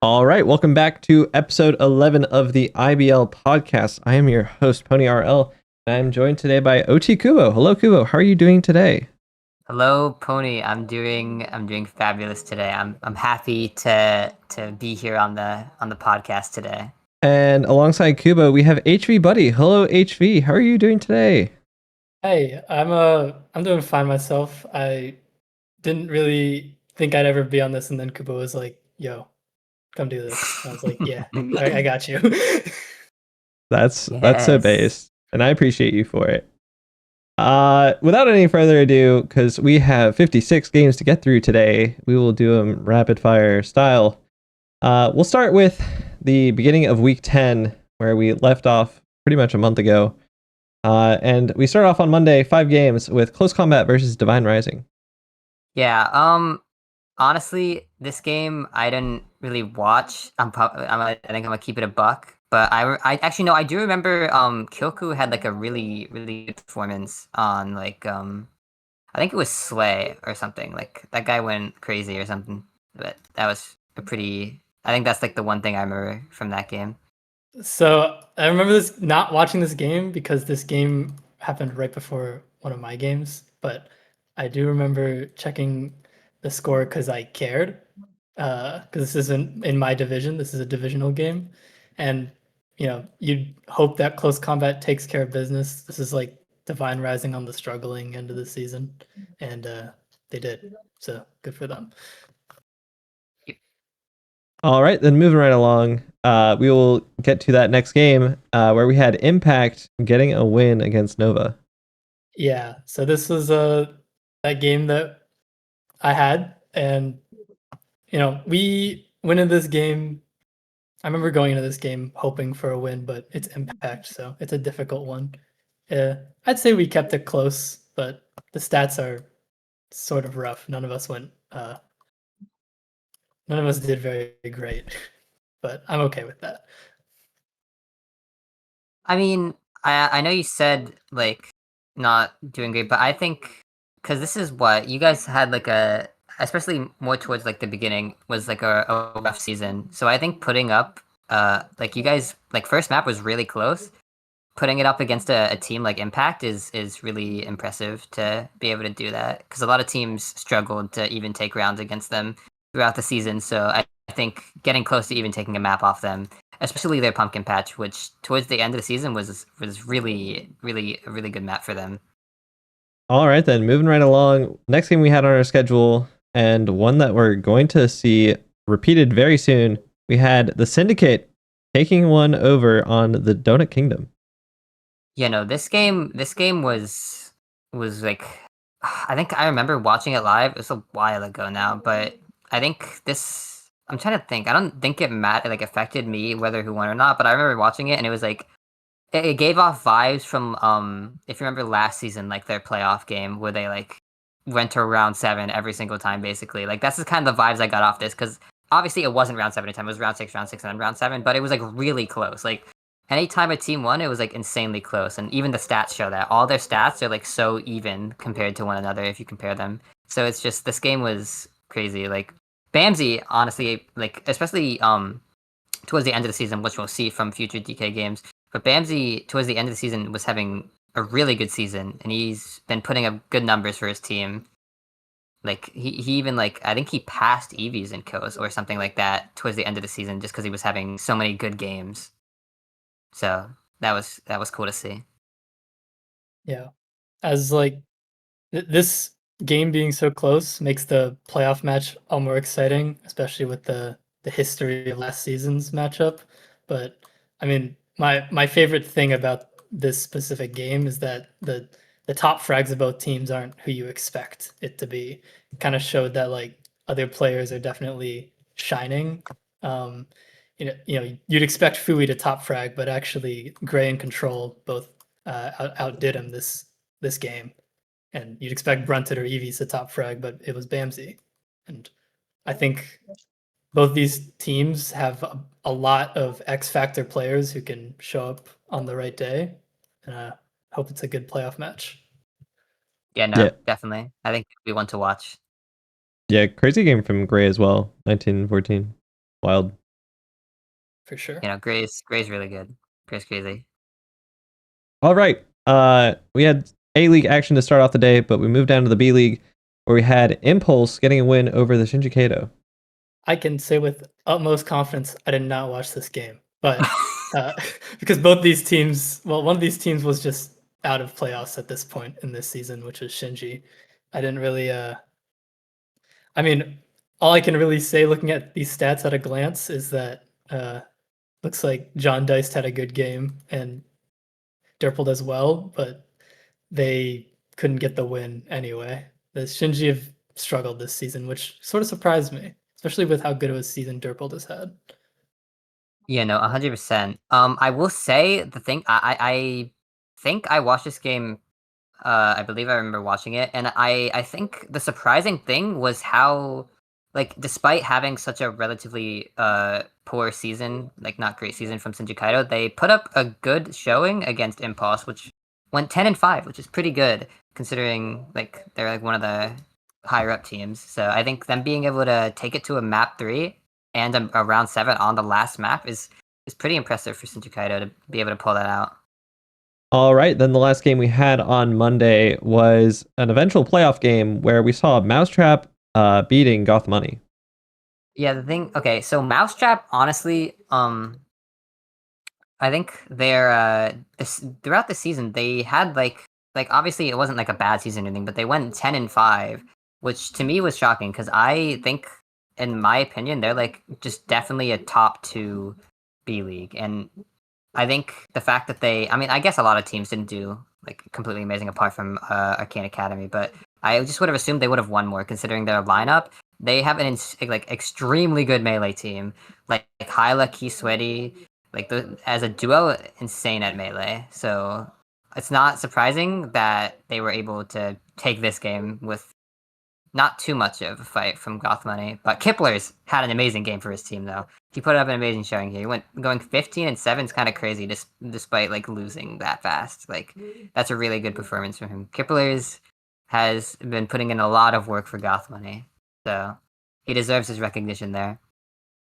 All right, welcome back to episode 11 of the IBL podcast. I am your host, Pony RL, and I'm joined today by otKubo. Hello, Kubo. How are you doing today? Hello, Pony. I'm doing fabulous today. I'm happy to be here on the podcast today. And alongside Kubo, we have hvbuddy. Hello, HV. How are you doing today? Hey, I'm doing fine myself. I didn't really think I'd ever be on this, and then Kubo was like, "Yo, come do this." And I was like, "Yeah, I got you." That's so Yes. based, and I appreciate you for it. Without any further ado, because we have 56 games to get through today, we will do them rapid fire style. We'll start with the beginning of week 10, where we left off pretty much a month ago. And we start off on Monday, 5 games with Close Combat versus Divine Rising. Yeah. Honestly, this game I didn't really watch. I think I'm gonna keep it a buck. But I actually no, I do remember Kyoku had like a really good performance on I think it was Slay or something. Like that guy went crazy or something. But that was a pretty. I think that's like the one thing I remember from that game. So I remember this not watching this game because this game happened right before one of my games, but I do remember checking the score because I cared. Because this isn't in my division, this is a divisional game, and you'd hope that close combat takes care of business. This is like Divine Rising on the struggling end of the season, and they did. So good for them. All right, then moving right along, we will get to that next game where we had Impact getting a win against Nova. Yeah, so this was that game that I had, and we went into this game. I remember going into this game hoping for a win, but it's Impact, so it's a difficult one. I'd say we kept it close, but the stats are sort of rough. None of us did very great, but I'm okay with that. I mean, I know you said like not doing great, but I think because this is what you guys had like especially more towards like the beginning was like a rough season. So I think putting up like you guys like first map was really close. Putting it up against a team like Impact is really impressive to be able to do that because a lot of teams struggled to even take rounds against them throughout the season. So I think getting close to even taking a map off them, especially their pumpkin patch, which towards the end of the season was really a really good map for them. All right, then moving right along. Next game we had on our schedule, and one that we're going to see repeated very soon. We had the Syndicate taking one over on the Donut Kingdom. Yeah, no, this game was like I think I remember watching it live. It was a while ago now, but I think this I'm trying to think. I don't think it affected me whether who won or not, but I remember watching it and it was like it gave off vibes from if you remember last season, like their playoff game where they like went to round seven every single time basically. Like that's the kind of the vibes I got off this because obviously it wasn't round seven at the time, it was round six, and then round seven, but it was like really close. Like anytime a team won, it was like insanely close. And even the stats show that. All their stats are like so even compared to one another if you compare them. So it's just this game was crazy. Like Bamsey, honestly, like especially towards the end of the season, which we'll see from future DK games. But Bamsey, towards the end of the season, was having a really good season, and he's been putting up good numbers for his team. Like he even like I think he passed Eevees in Coast or something like that towards the end of the season, just because he was having so many good games. So that was cool to see. Yeah, as like this game being so close makes the playoff match all more exciting, especially with the history of last season's matchup. But I mean, my favorite thing about this specific game is that the top frags of both teams aren't who you expect it to be. It kind of showed that like other players are definitely shining. Um, you'd expect Fui to top frag, but actually Gray and Control both outdid him this game, and you'd expect Brunted or Eevees to top frag, but it was Bamsey. And I think both these teams have a lot of X Factor players who can show up on the right day. And I hope it's a good playoff match. Yeah, no, Yeah, definitely. I think we want to watch. yeah, crazy game from Gray as well. 1914, wild. for sure. You know, Gray's really good. Gray's crazy. All right. We had A League action to start off the day, but we moved down to the B League where we had Impulse getting a win over the Shinjikeito. I can say with utmost confidence, I did not watch this game, but because both these teams, well, one of these teams was just out of playoffs at this point in this season, which is Shinji. I didn't really. I mean, all I can really say looking at these stats at a glance is that looks like John Deist had a good game and Derpelt as well, but they couldn't get the win anyway. The Shinji have struggled this season, which sort of surprised me, especially with how good of a season Derpelt has had. Yeah, no, 100%. I will say the thing. I think I watched this game. I believe I remember watching it, and I think the surprising thing was how, like, despite having such a relatively poor season, like not great season from Shinjikeito, they put up a good showing against Impulse, which went 10-5, which is pretty good considering like they're like one of the higher up teams. So I think them being able to take it to a map 3 and a round 7 on the last map is pretty impressive for Shinjikeito to be able to pull that out. All right, then the last game we had on Monday was an eventual playoff game where we saw Mousetrap beating Goth Money. Yeah, the thing. Okay, so Mousetrap, honestly, I think they're throughout the season they had like obviously it wasn't like a bad season or anything, but they went 10-5, which to me was shocking because I think, in my opinion, they're like just definitely a top 2 B League, and I think the fact that I mean, I guess a lot of teams didn't do like completely amazing apart from Arcane Academy, but I just would have assumed they would have won more considering their lineup. They have an like extremely good melee team, like Hyla, Kiswetti, like as a duo, insane at melee. So it's not surprising that they were able to take this game with not too much of a fight from Goth Money. But Kipler's had an amazing game for his team, though. He put up an amazing showing here. He went going 15-7 is kind of crazy, despite like losing that fast. Like that's a really good performance from him. Kipler's has been putting in a lot of work for Goth Money, so he deserves his recognition there.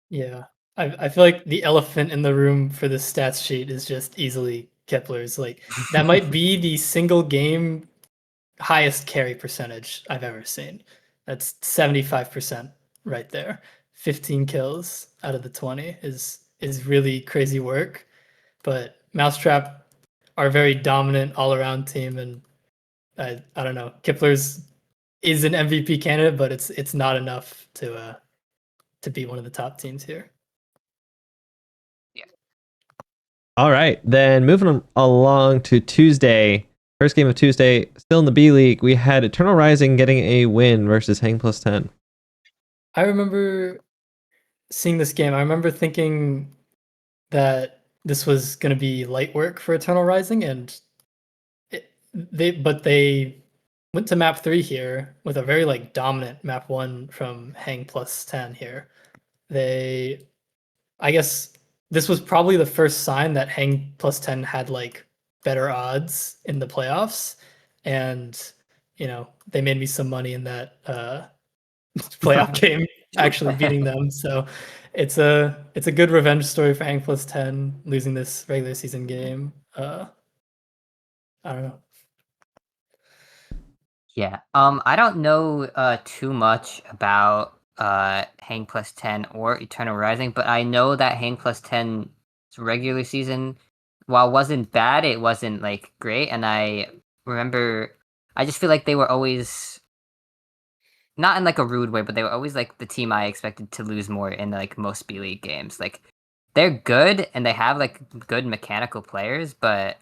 Yeah, I feel like the elephant in the room for this stats sheet is just easily Kepler's. Like that might be the single game highest carry percentage I've ever seen. That's 75% right there. 15 kills out of the 20 is really crazy work. But Mousetrap are a very dominant all-around team, and I don't know. Kipler's is an MVP candidate, but it's not enough to be one of the top teams here. Yeah. All right, then moving along to Tuesday. First game of Tuesday, still in the B League, we had Eternal Rising getting a win versus Hang Plus 10. I remember seeing this game. I remember thinking that this was going to be light work for Eternal Rising, and they went to map 3 here with a very like dominant map 1 from Hang Plus 10 here. I guess this was probably the first sign that Hang Plus 10 had like better odds in the playoffs, and you know they made me some money in that playoff game, actually beating them. So it's a good revenge story for Hang Plus 10 losing this regular season game. I don't know. Yeah. I don't know too much about Hang Plus 10 or Eternal Rising, but I know that Hang Plus 10's regular season, while wasn't bad, it wasn't like great, and I remember I just feel like they were always not in like a rude way, but they were always like the team I expected to lose more in like most B League games. Like they're good and they have like good mechanical players, but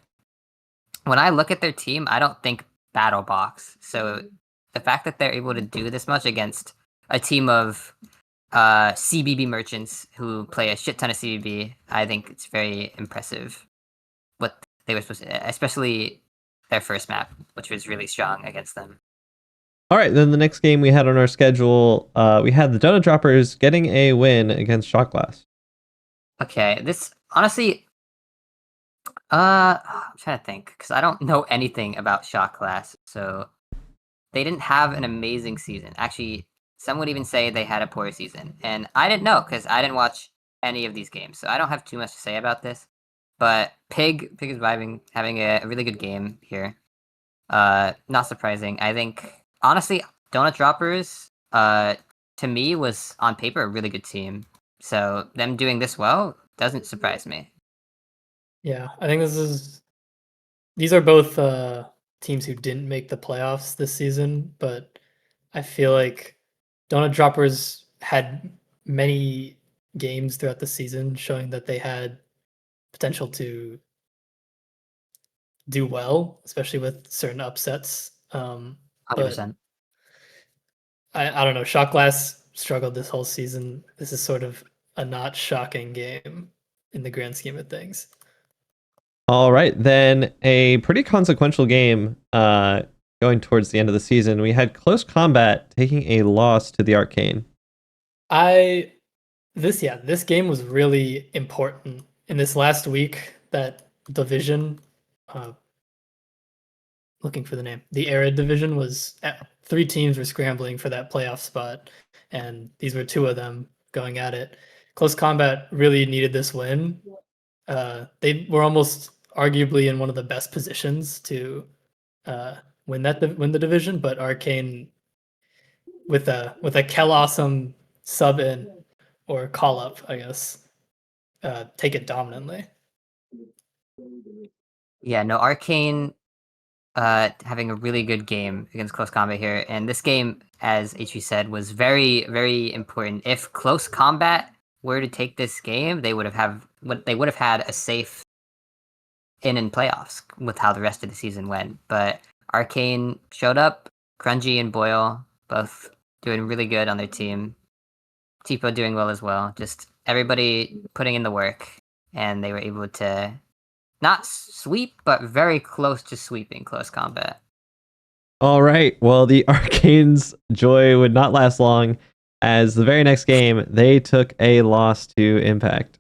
when I look at their team, I don't think Battle Box. So the fact that they're able to do this much against a team of CBB merchants who play a shit ton of CBB, I think it's very impressive what they were supposed to, especially their first map, which was really strong against them. All right, then the next game we had on our schedule, we had the Donut Droppers getting a win against Shot Glass. Okay, this honestly, I'm trying to think because I don't know anything about Shot Glass, so they didn't have an amazing season. Actually, some would even say they had a poor season, and I didn't know because I didn't watch any of these games, so I don't have too much to say about this. But Pig is having a really good game here. Not surprising. I think honestly, Donut Droppers, to me was on paper a really good team. So them doing this well doesn't surprise me. Yeah, I think these are both teams who didn't make the playoffs this season, but I feel like Donut Droppers had many games throughout the season showing that they had potential to do well, especially with certain upsets. But 100%. I don't know. Shot Glass struggled this whole season. This is sort of a not shocking game in the grand scheme of things. All right, then a pretty consequential game going towards the end of the season. We had Close Combat taking a loss to the Arcane. This game was really important in this last week. That division, looking for the name, the Arid division was 3 teams were scrambling for that playoff spot, and these were 2 of them going at it. Close Combat really needed this win. They were almost arguably in one of the best positions to win the division, but Arcane with a Kel Awesome sub in or call up, I guess, take it dominantly. Yeah, no, Arcane having a really good game against Close Combat here. And this game, as HV said, was very, very important. If Close Combat were to take this game, they would have had a safe in playoffs with how the rest of the season went. But Arcane showed up, Grungy and Boyle both doing really good on their team. Tipo doing well as well. Just everybody putting in the work, and they were able to not sweep, but very close to sweeping Close Combat. All right, well, the Arcane's joy would not last long, as the very next game, they took a loss to Impact.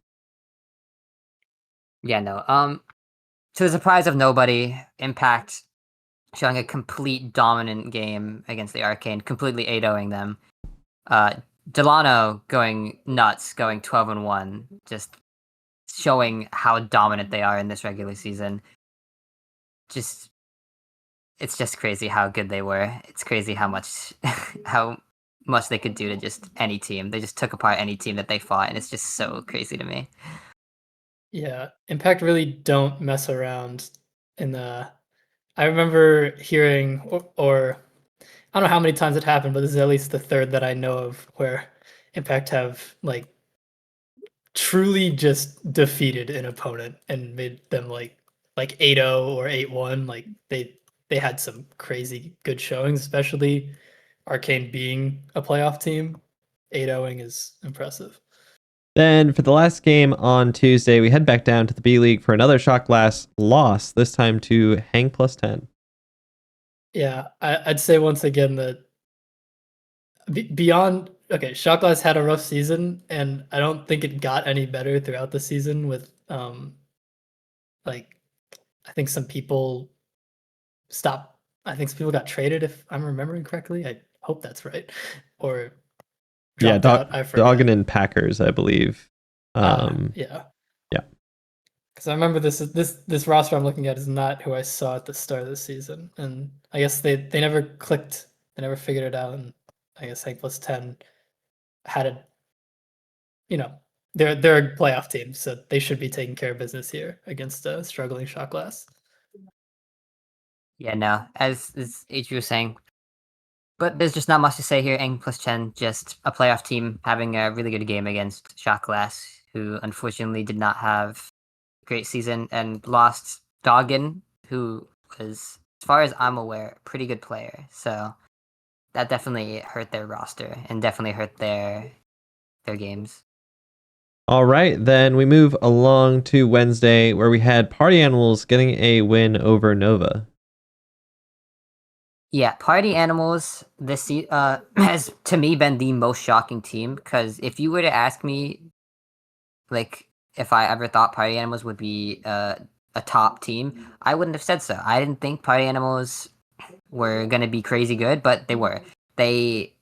Yeah, no. To the surprise of nobody, Impact showing a complete dominant game against the Arcane, completely 8-0ing them. Delano going nuts, going 12-1, just showing how dominant they are in this regular season. It's just crazy how good they were. It's crazy how much they could do to just any team. They just took apart any team that they fought, and it's just so crazy to me. Yeah, Impact really don't mess around. I remember hearing, or I don't know how many times it happened, but this is at least the third that I know of where Impact have like truly just defeated an opponent and made them like 8-0 or 8-1. Like they had some crazy good showings, especially Arcane being a playoff team. 8-0ing is impressive. Then for the last game on Tuesday, we head back down to the B League for another Shot Glass loss, this time to Hang plus 10. Yeah, I'd say once again that beyond, okay, Shot Glass had a rough season, and I don't think it got any better throughout the season with like I think some people stopped. I think some people got traded, if I'm remembering correctly. I hope that's right. Or dropped out. I forget. Doggin and Packers, I believe. Yeah. Because I remember this roster I'm looking at is not who I saw at the start of the season, and I guess they never clicked. They never figured it out, and I guess Hank plus 10 had a, they're a playoff team, so they should be taking care of business here against a struggling Shot Glass. Yeah, no, as HV was saying, but there's just not much to say here. Eng plus 10, just a playoff team having a really good game against Shot Glass, who unfortunately did not have a great season and lost Doggin, who was, as far as I'm aware, a pretty good player. So that definitely hurt their roster and definitely hurt their games. All right, then we move along to Wednesday, where we had Party Animals getting a win over Nova. Yeah, Party Animals this has to me been the most shocking team, because if you were to ask me, like, if I ever thought Party Animals would be a top team, I wouldn't have said so. I didn't think Party Animals were gonna be crazy good, but they were. They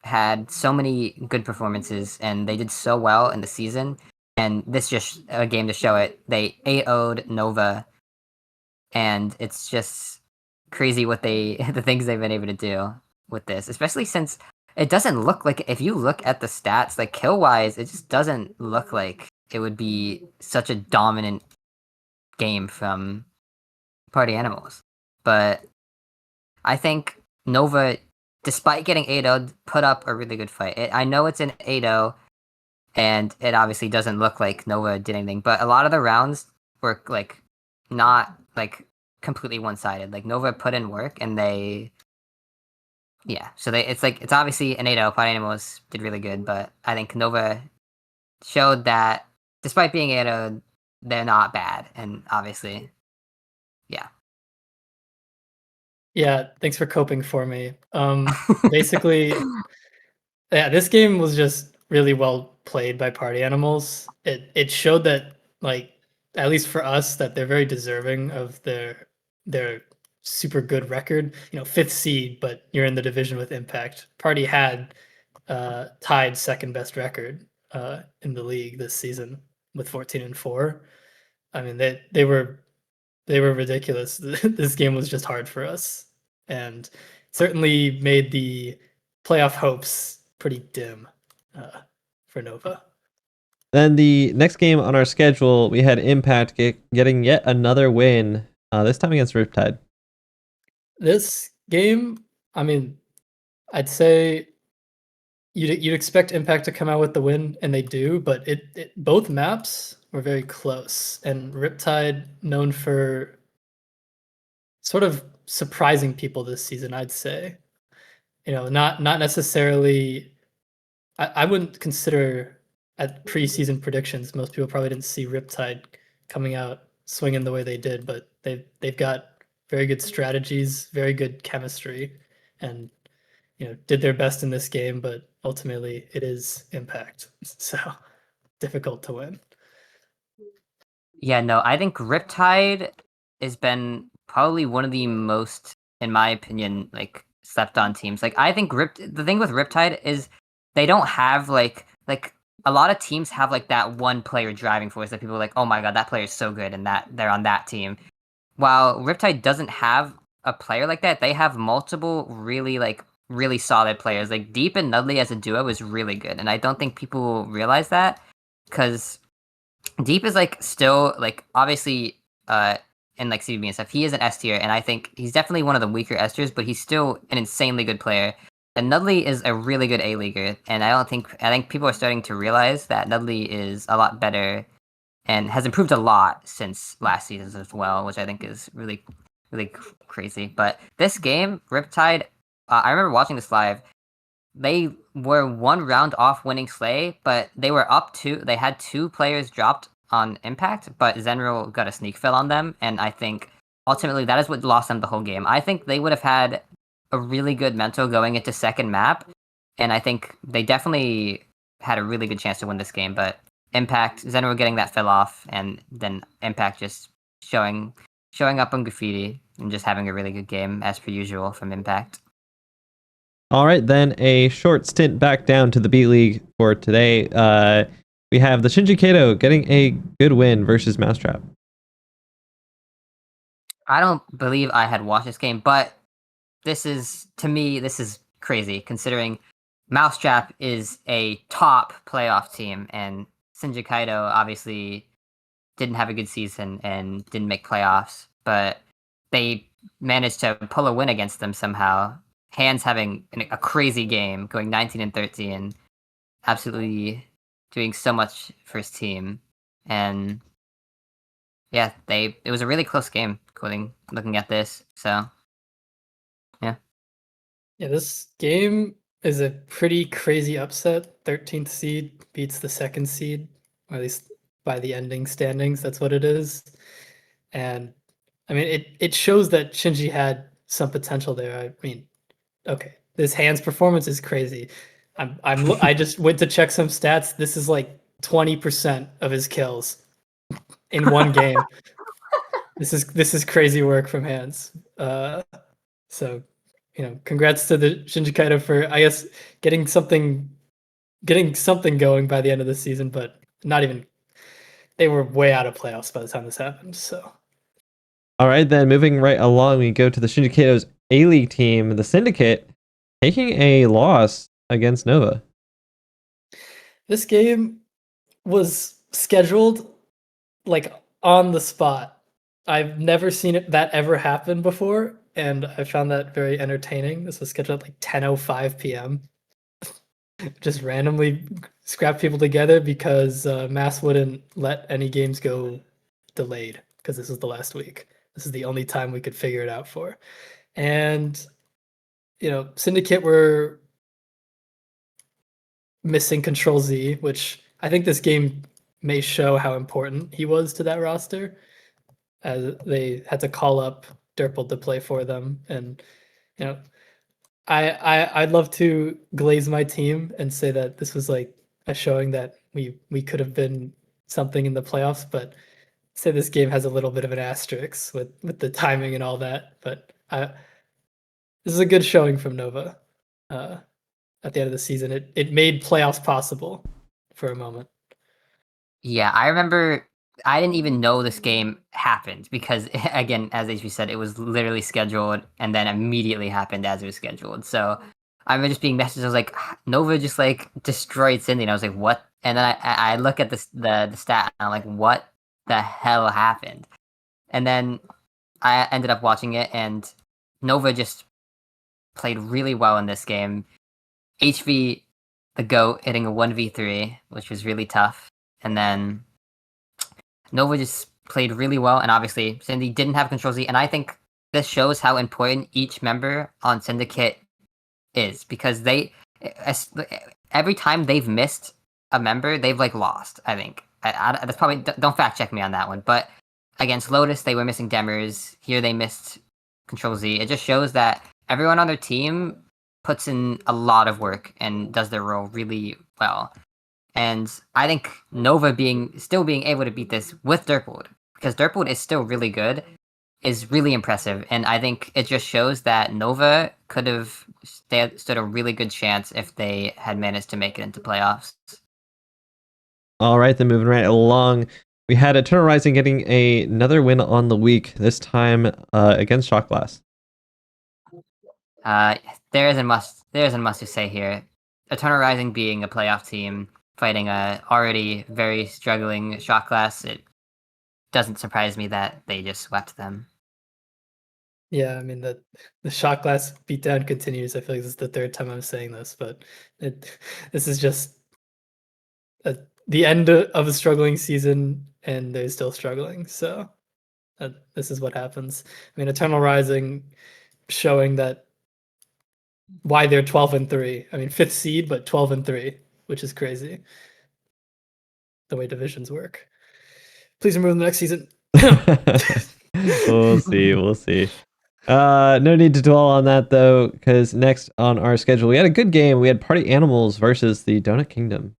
had so many good performances, and they did so well in the season. and this just a game to show it. They 8-0'd Nova, and it's just crazy what the things they've been able to do with this, especially since it doesn't look like, if you look at the stats, like kill wise, it just doesn't look like it would be such a dominant game from Party Animals. But I think Nova, despite getting 8-0'd, put up a really good fight. I know it's an 8-0, and it obviously doesn't look like Nova did anything, but a lot of the rounds were like not like completely one-sided. Like Nova put in work, and it's obviously an 8-0. Party Animals did really good, but I think Nova showed that despite being 8-0, they're not bad, and obviously, yeah. Yeah, thanks for coping for me. Basically, yeah, this game was just really well played by Party Animals. It showed that, like, at least for us, that they're very deserving of their super good record. You know, 5th seed, but you're in the division with Impact. Party had tied second best record in the league this season with 14-4. I mean, they were ridiculous. This game was just hard for us, and certainly made the playoff hopes pretty dim for Nova. Then the next game on our schedule, we had Impact getting yet another win, this time against Riptide. This game, I mean, I'd say you'd expect Impact to come out with the win, and they do, but both maps were very close, and Riptide, known for sort of surprising people this season, I'd say. You know, not necessarily. I wouldn't consider at preseason predictions. Most people probably didn't see Riptide coming out swinging the way they did, but they've got very good strategies, very good chemistry, and did their best in this game. But ultimately, it is Impact, so difficult to win. Yeah, no, I think Riptide has been probably one of the most, in my opinion, like slept on teams. Like I think the thing with Riptide is they don't have like a lot of teams have like that one player driving force that people are like, oh my god, that player is so good, and that they're on that team. While Riptide doesn't have a player like that, they have multiple really solid players. Like Deep and Nudley as a duo is really good, and I don't think people realize that because Deep is like still like obviously in like CBB and stuff, he is an S tier, and I think he's definitely one of the weaker S tiers, but he's still an insanely good player. And Nudley is a really good A-leaguer, and I think people are starting to realize that Nudley is a lot better and has improved a lot since last season as well, which I think is really, really crazy. But this game, Riptide, I remember watching this live. They were one round off winning Slay, but they were up two. They had 2 players dropped on Impact, but Zenro got a sneak fill on them, and I think ultimately that is what lost them the whole game. I think they would have had a really good mental going into second map, and I think they definitely had a really good chance to win this game, but Impact, Zenro getting that fill off, and then Impact just showing up on Graffiti and just having a really good game as per usual from Impact. All right, then a short stint back down to the B League for today. We have the Shinjikeito getting a good win versus Mousetrap. I don't believe I had watched this game, but this is crazy considering Mousetrap is a top playoff team, and Shinjikeito obviously didn't have a good season and didn't make playoffs, but they managed to pull a win against them somehow. Hands having a crazy game, going 19-13, absolutely doing so much for his team, and yeah, it was a really close game. Looking at this, so yeah, this game is a pretty crazy upset. 13th seed beats the 2nd seed, or at least by the ending standings, that's what it is. And I mean, it shows that Shinji had some potential there. I mean, okay, this Hands performance is crazy. I just went to check some stats. This is like 20% of his kills in one game. This is crazy work from Hands. So congrats to the Shinjikeito for, I guess, getting something going by the end of the season, but not even they were way out of playoffs by the time this happened. So All right, then moving right along, we go to the Shinjikeito's A-League team, the Syndicate, taking a loss against Nova. this game was scheduled like on the spot. I've never seen that ever happen before, and I found that very entertaining. This was scheduled at like 10:05 p.m. Just randomly scrap people together because Mass wouldn't let any games go delayed because this is the last week. This is the only time we could figure it out for. And Syndicate were missing Control Z, which I think this game may show how important he was to that roster, as they had to call up Derpel to play for them. And I'd love to glaze my team and say that this was like a showing that we could have been something in the playoffs, but say this game has a little bit of an asterisk with the timing and all that. But this is a good showing from Nova. At the end of the season, it made playoffs possible for a moment. Yeah, I remember I didn't even know this game happened because, again, as HB said, it was literally scheduled and then immediately happened as it was scheduled. So I remember just being messaged. I was like, Nova just like destroyed Cindy, and I was like, what? And then I look at the stat, and I'm like, what the hell happened? And then I ended up watching it, and Nova just played really well in this game. HV, the GOAT, hitting a 1v3, which was really tough. And then Nova just played really well, and obviously Cindy didn't have Control Z, and I think this shows how important each member on Syndicate is, because every time they've missed a member, they've like lost, I think. That's probably, don't fact check me on that one, but against Lotus, they were missing Demers. Here they missed Control Z. It just shows that everyone on their team puts in a lot of work and does their role really well. And I think Nova still being able to beat this with Derpwood, because Derpwood is still really good, is really impressive. And I think it just shows that Nova could have stood a really good chance if they had managed to make it into playoffs. All right, then moving right along, we had Eternal Rising getting another win on the week, this time against Shock Blast. There isn't much to say here. Eternal Rising being a playoff team, fighting a already very struggling Shock Glass, it doesn't surprise me that they just swept them. Yeah, I mean the Shock Glass beatdown continues. I feel like this is the third time I'm saying this, but this is just the end of a struggling season, and they're still struggling. So this is what happens. I mean, Eternal Rising showing that why they're 12-3. I mean, 5th seed, but 12-3, which is crazy. The way divisions work. Please remove them next season. We'll see. No need to dwell on that though, because next on our schedule we had a good game. We had Party Animals versus the Donut Kingdom.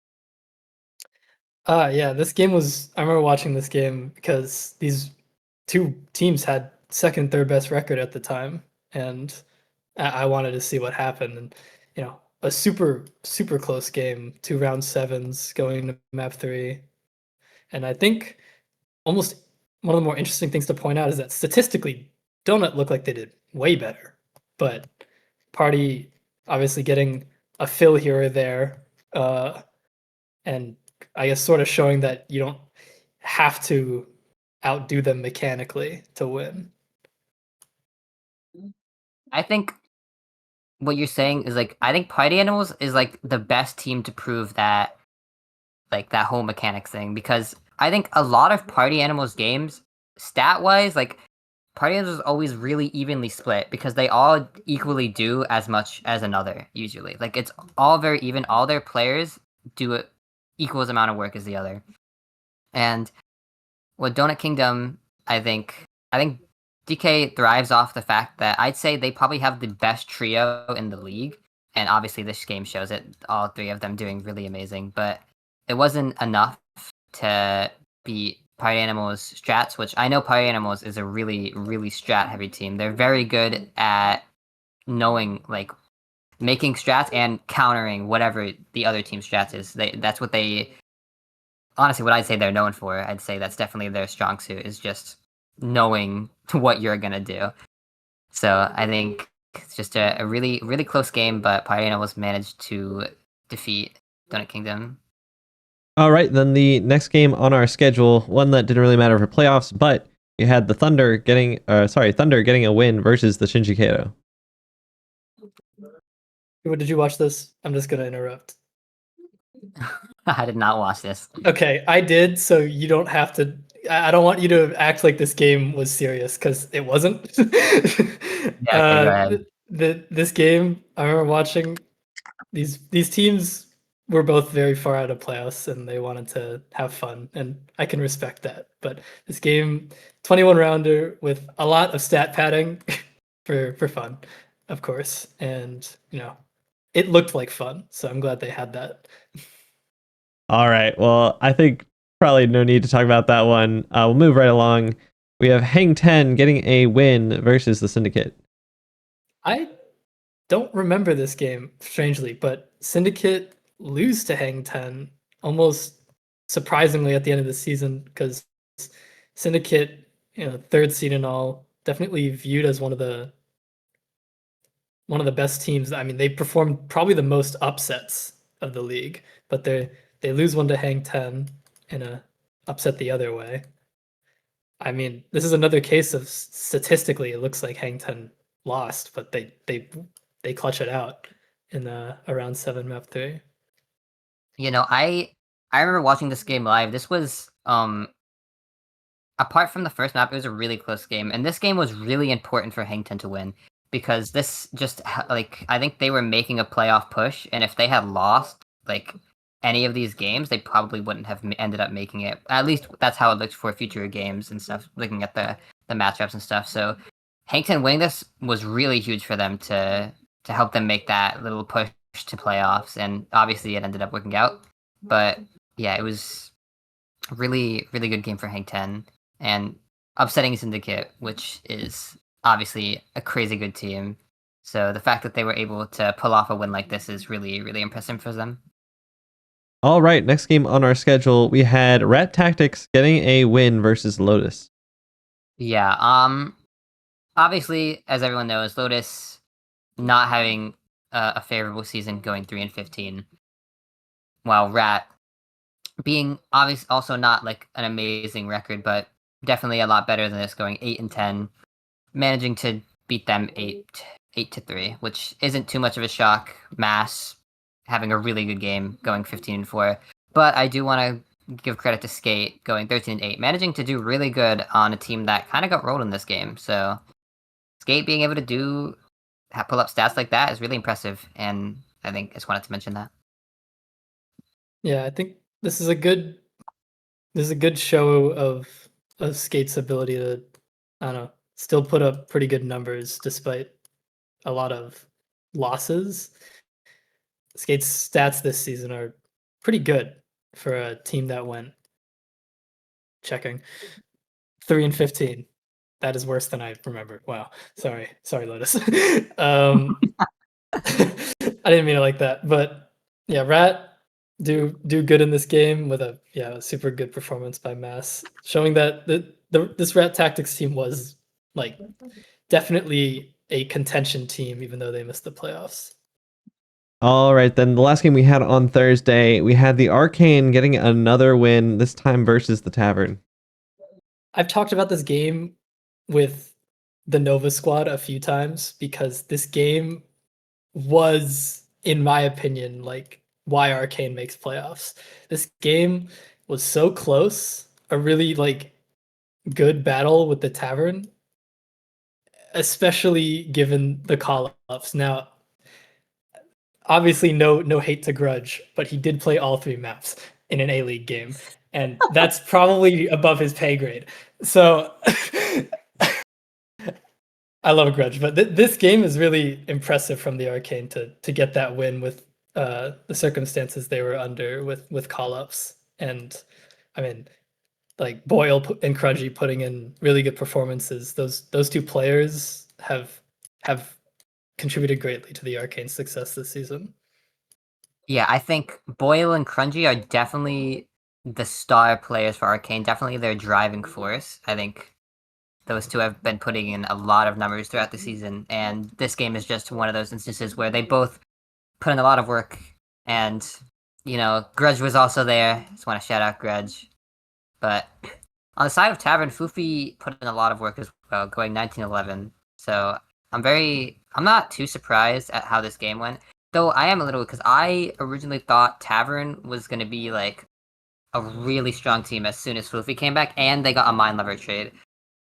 Yeah, this game was. I remember watching this game because these two teams had second, third best record at the time, and I wanted to see what happened. And a super close game, 2 round 7s going to map 3, and I think almost one of the more interesting things to point out is that statistically, Donut looked like they did way better, but Party obviously getting a fill here or there, and I guess sort of showing that you don't have to outdo them mechanically to win. I think what you're saying is like, I think Party Animals is like the best team to prove that, like that whole mechanics thing, because I think a lot of Party Animals games, stat wise, like Party Animals is always really evenly split because they all equally do as much as another usually. Like it's all very even. All their players do it equals amount of work as the other. And with Donut Kingdom, I think DK thrives off the fact that I'd say they probably have the best trio in the league. And obviously this game shows it, all three of them doing really amazing, but it wasn't enough to beat Party Animals strats, which I know Party Animals is a really, really strat heavy team. They're very good at knowing, like, making strats and countering whatever the other team's strats is. That's what they honestly what I'd say they're known for. I'd say that's definitely their strong suit, is just knowing what you're gonna do. So I think it's just a really, really close game, but Pyrene almost managed to defeat Donut Kingdom. All right, then the next game on our schedule, one that didn't really matter for playoffs, but you had the Thunder getting a win versus the Shinjikeito. Did you watch this? I'm just gonna interrupt. I did not watch this. Okay, I did, so you don't have to. I don't want you to act like this game was serious, because it wasn't. Yeah, okay, go ahead. This game, I remember watching these teams were both very far out of playoffs, and they wanted to have fun, and I can respect that. But this game, 21 rounder with a lot of stat padding for fun, of course, and it looked like fun, so I'm glad they had that. All right, well, I think probably no need to talk about that one. We'll move right along. We have Hang 10 getting a win versus the Syndicate. I don't remember this game, strangely, but Syndicate lose to Hang 10 almost surprisingly at the end of the season, because Syndicate, third seed and all, definitely viewed as one of the best teams. I mean, they performed probably the most upsets of the league, but they lose one to Hang 10 and a upset the other way. I mean, this is another case of statistically it looks like Hang 10 lost, but they clutch it out in around 7 map 3. I remember watching this game live. This was apart from the first map, it was a really close game, and this game was really important for Hang 10 to win, because this just I think they were making a playoff push, and if they had lost any of these games, they probably wouldn't have ended up making it. At least that's how it looked for future games and stuff, looking at the matchups and stuff. So Hang 10 winning this was really huge for them to help them make that little push to playoffs, and obviously it ended up working out. But yeah, it was a really, really good game for Hang 10, and upsetting Syndicate, which is obviously a crazy good team. So the fact that they were able to pull off a win like this is really, really impressive for them. All right, next game on our schedule, we had Rat Tactics getting a win versus Lotus. Yeah, obviously, as everyone knows, Lotus not having a favorable season, going 3-15, while Rat being obviously also not an amazing record, but definitely a lot better than this, going 8-10, managing to beat them 8-3, which isn't too much of a shock. Mass having a really good game, going 15-4, but I do want to give credit to Skate, going 13-8, managing to do really good on a team that kind of got rolled in this game. So Skate being able to pull up stats like that is really impressive, and I think I just wanted to mention that. Yeah, I think this is a good show of Skate's ability to, I don't know, still put up pretty good numbers despite a lot of losses. Skate's stats this season are pretty good for a team that went 3-15. That is worse than I remember. Wow. Sorry, Lotus. I didn't mean it like that, but yeah, Rat do good in this game with a super good performance by Mass, showing that this Rat Tactics team was definitely a contention team, even though they missed the playoffs. All right, then the last game we had on Thursday, we had the Arcane getting another win, this time versus the Tavern. I've talked about this game with the Nova squad a few times, because this game was, in my opinion, why Arcane makes playoffs. This game was so close, a really good battle with the Tavern, especially given the call-ups. Now, obviously no hate to Grudge, but he did play all 3 maps in an A-League game, and that's probably above his pay grade. So I love Grudge, but this game is really impressive from the Arcane to get that win with the circumstances they were under with call-ups. And I mean, Boyle and Crudgy putting in really good performances. Those 2 players have contributed greatly to the Arcane success this season. Yeah, I think Boyle and Crungy are definitely the star players for Arcane, definitely their driving force. I think those two have been putting in a lot of numbers throughout the season, and this game is just one of those instances where they both put in a lot of work. And Grudge was also there. Just want to shout out Grudge. But on the side of Tavern, Fufi put in a lot of work as well, going 19-11. So I'm not too surprised at how this game went. Though I am a little, because I originally thought Tavern was going to be like a really strong team as soon as Fufi came back, and they got a Mind Lover trade.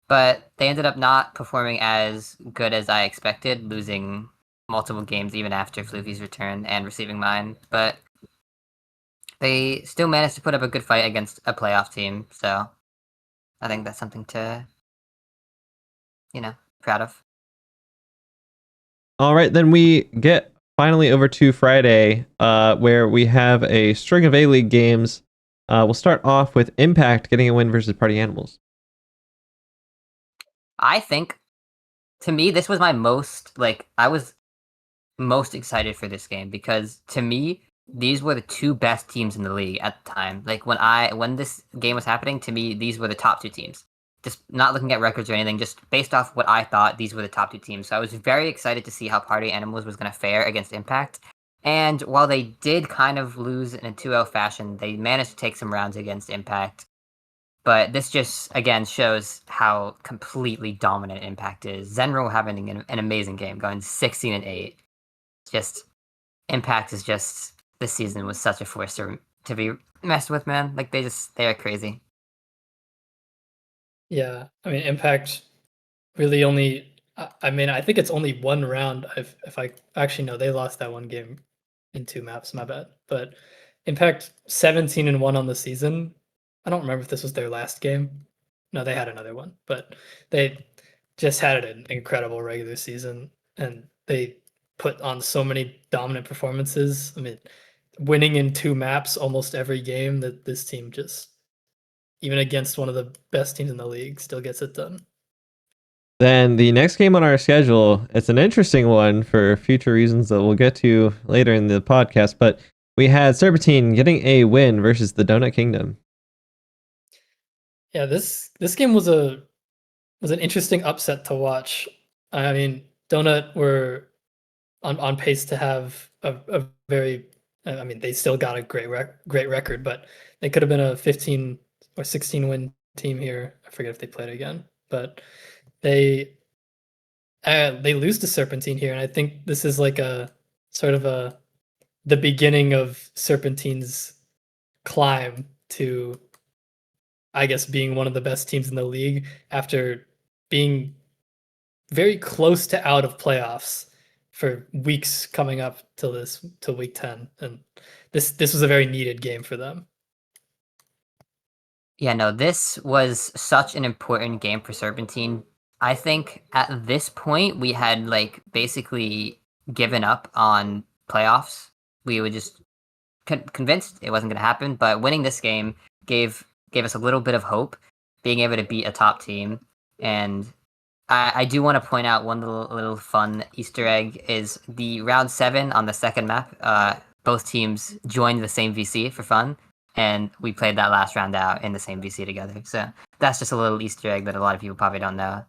But they ended up not performing as good as I expected, losing multiple games even after Floofy's return and receiving mine. But they still managed to put up a good fight against a playoff team, so I think that's something to, proud of. All right, then we get finally over to Friday, where we have a string of A-League games. We'll start off with Impact getting a win versus Party Animals. I think, to me, this was I was most excited for this game because, to me, these were the two best teams in the league at the time. Like, when this game was happening, to me, these were the top two teams. Just not looking at records or anything, just based off what I thought, these were the top two teams. So I was very excited to see how Party Animals was going to fare against Impact. And while they did kind of lose in a 2-0 fashion, they managed to take some rounds against Impact. But this just, again, shows how completely dominant Impact is. Zenro having an amazing game, going 16-8. Just, Impact is just, this season was such a force to be messed with, man. Like, they are crazy. Yeah, I mean, Impact really only. I think it's only one round. If I actually know, they lost that one game in 2 maps. My bad. But Impact 17-1 on the season. I don't remember if this was their last game. No, they had another one, but they just had an incredible regular season, and they put on so many dominant performances. I mean, winning in 2 maps almost every game. That this team just, even against one of the best teams in the league, still gets it done. Then the next game on our schedule, it's an interesting one for future reasons that we'll get to later in the podcast, but we had Serpentine getting a win versus the Donut Kingdom. Yeah, this game was an interesting upset to watch. I mean, Donut were on pace to have a very. I mean, they still got a great record, but they could have been a 15 or 16 win team here. I forget if they played again, but they lose to Serpentine here, and I think this is like a sort of the beginning of Serpentine's climb to, I guess, being one of the best teams in the league after being very close to out of playoffs for weeks coming up till week 10, and this was a very needed game for them. Yeah, no, this was such an important game for Serpentine. I think at this point we had basically given up on playoffs. We were just convinced it wasn't going to happen, but winning this game gave us a little bit of hope, being able to beat a top team. And I do want to point out one little fun Easter egg is the round 7 on the second map. Both teams joined the same VC for fun, and we played that last round out in the same VC together. So that's just a little Easter egg that a lot of people probably don't know.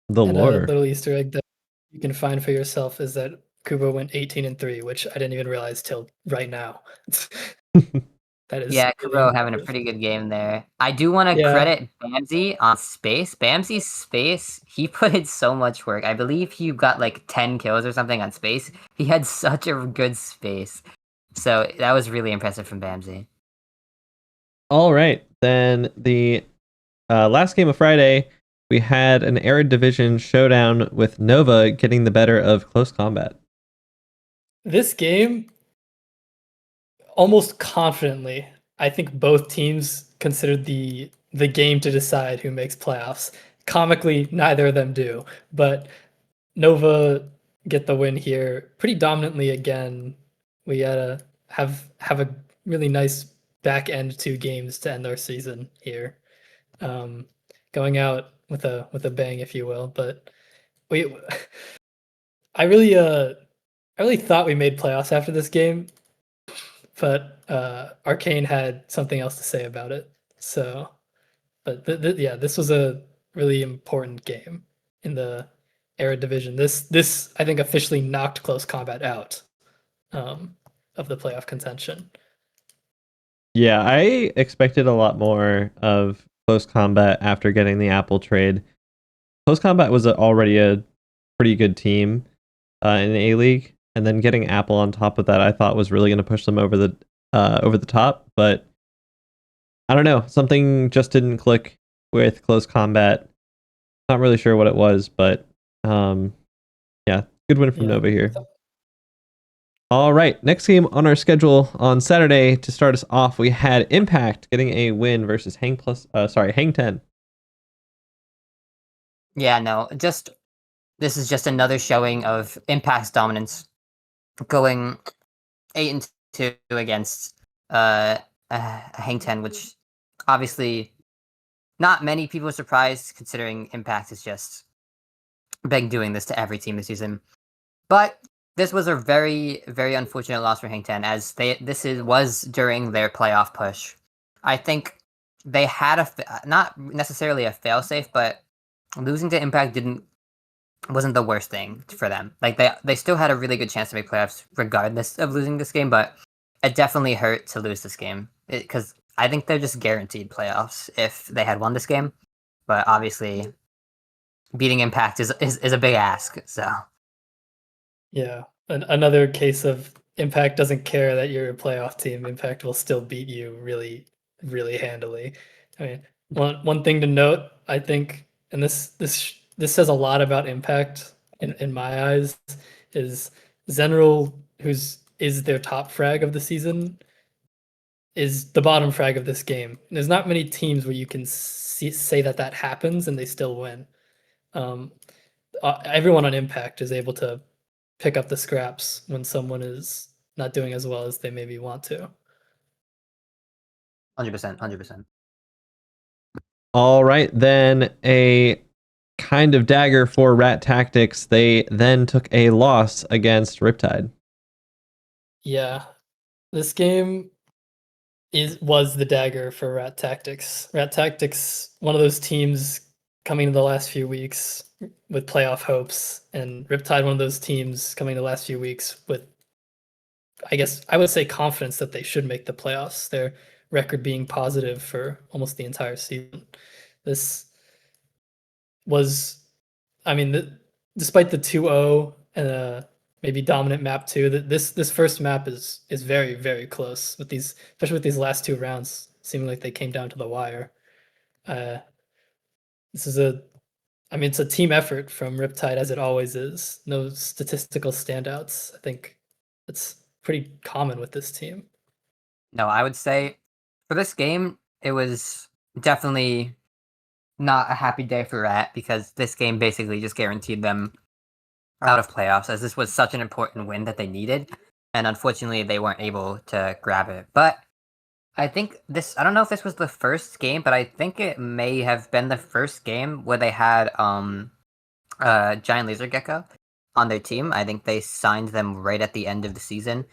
The lore. A little Easter egg that you can find for yourself is that Kubo went 18-3, which I didn't even realize till right now. That is Kubo having a pretty good game there. I do want to credit Bamsy on Space. Bamsy's Space, he put in so much work. I believe he got 10 kills or something on Space. He had such a good Space. So that was really impressive from Bamsy. All right, then the last game of Friday, we had an Arid Division showdown with Nova getting the better of Close Combat. This game, almost confidently, I think both teams considered the game to decide who makes playoffs. Comically, neither of them do, but Nova get the win here pretty dominantly again. We gotta have a really nice back end 2 games to end our season here, going out with a bang, if you will. But I really thought we made playoffs after this game. but Arcane had something else to say about it. So, but yeah, this was a really important game in the Era division. This I think officially knocked Close Combat out of the playoff contention. Yeah, I expected a lot more of Close Combat after getting the Apple trade. Close Combat was already a pretty good team in the A League, and then getting Apple on top of that, I thought was really going to push them over the top. But I don't know, something just didn't click with Close Combat. Not really sure what it was, but yeah, good win from Nova here. All right, next game on our schedule on Saturday to start us off, we had Impact getting a win versus Hang 10. Yeah, no, this is just another showing of Impact's dominance, going 8-2 against Hang 10, which obviously not many people are surprised considering Impact is just been doing this to every team this season. But this was a very, very unfortunate loss for Hang 10, as was during their playoff push. I think they had not necessarily a failsafe, but losing to Impact wasn't the worst thing for them. Like they still had a really good chance to make playoffs regardless of losing this game, but it definitely hurt to lose this game because I think they're just guaranteed playoffs if they had won this game. But obviously, beating Impact is a big ask. So yeah, another case of Impact doesn't care that you're a playoff team. Impact will still beat you really, really handily. I mean, one thing to note, I think, and this says a lot about Impact in my eyes, is Zenral, is their top frag of the season, is the bottom frag of this game. There's not many teams where you can say that happens and they still win. Everyone on Impact is able to pick up the scraps when someone is not doing as well as they maybe want to. 100%. All right, then a kind of dagger for Rat Tactics. They then took a loss against Riptide. Yeah, this game was the dagger for Rat Tactics. Rat Tactics, one of those teams coming in the last few weeks with playoff hopes, and Riptide, one of those teams coming in the last few weeks with, I guess I would say, confidence that they should make the playoffs. Their record being positive for almost the entire season. This was, I mean, despite the 2-0 and maybe dominant map 2, this first map is very, very close with these, especially with these last 2 rounds seeming like they came down to the wire. This is it's a team effort from Riptide, as it always is. No statistical standouts. I think it's pretty common with this team. No, I would say for this game, it was definitely not a happy day for Rat because this game basically just guaranteed them out of playoffs, as this was such an important win that they needed, and unfortunately they weren't able to grab it. But I think I don't know if this was the first game, but I think it may have been the first game where they had Giant Laser Gecko on their team. I think they signed them right at the end of the season,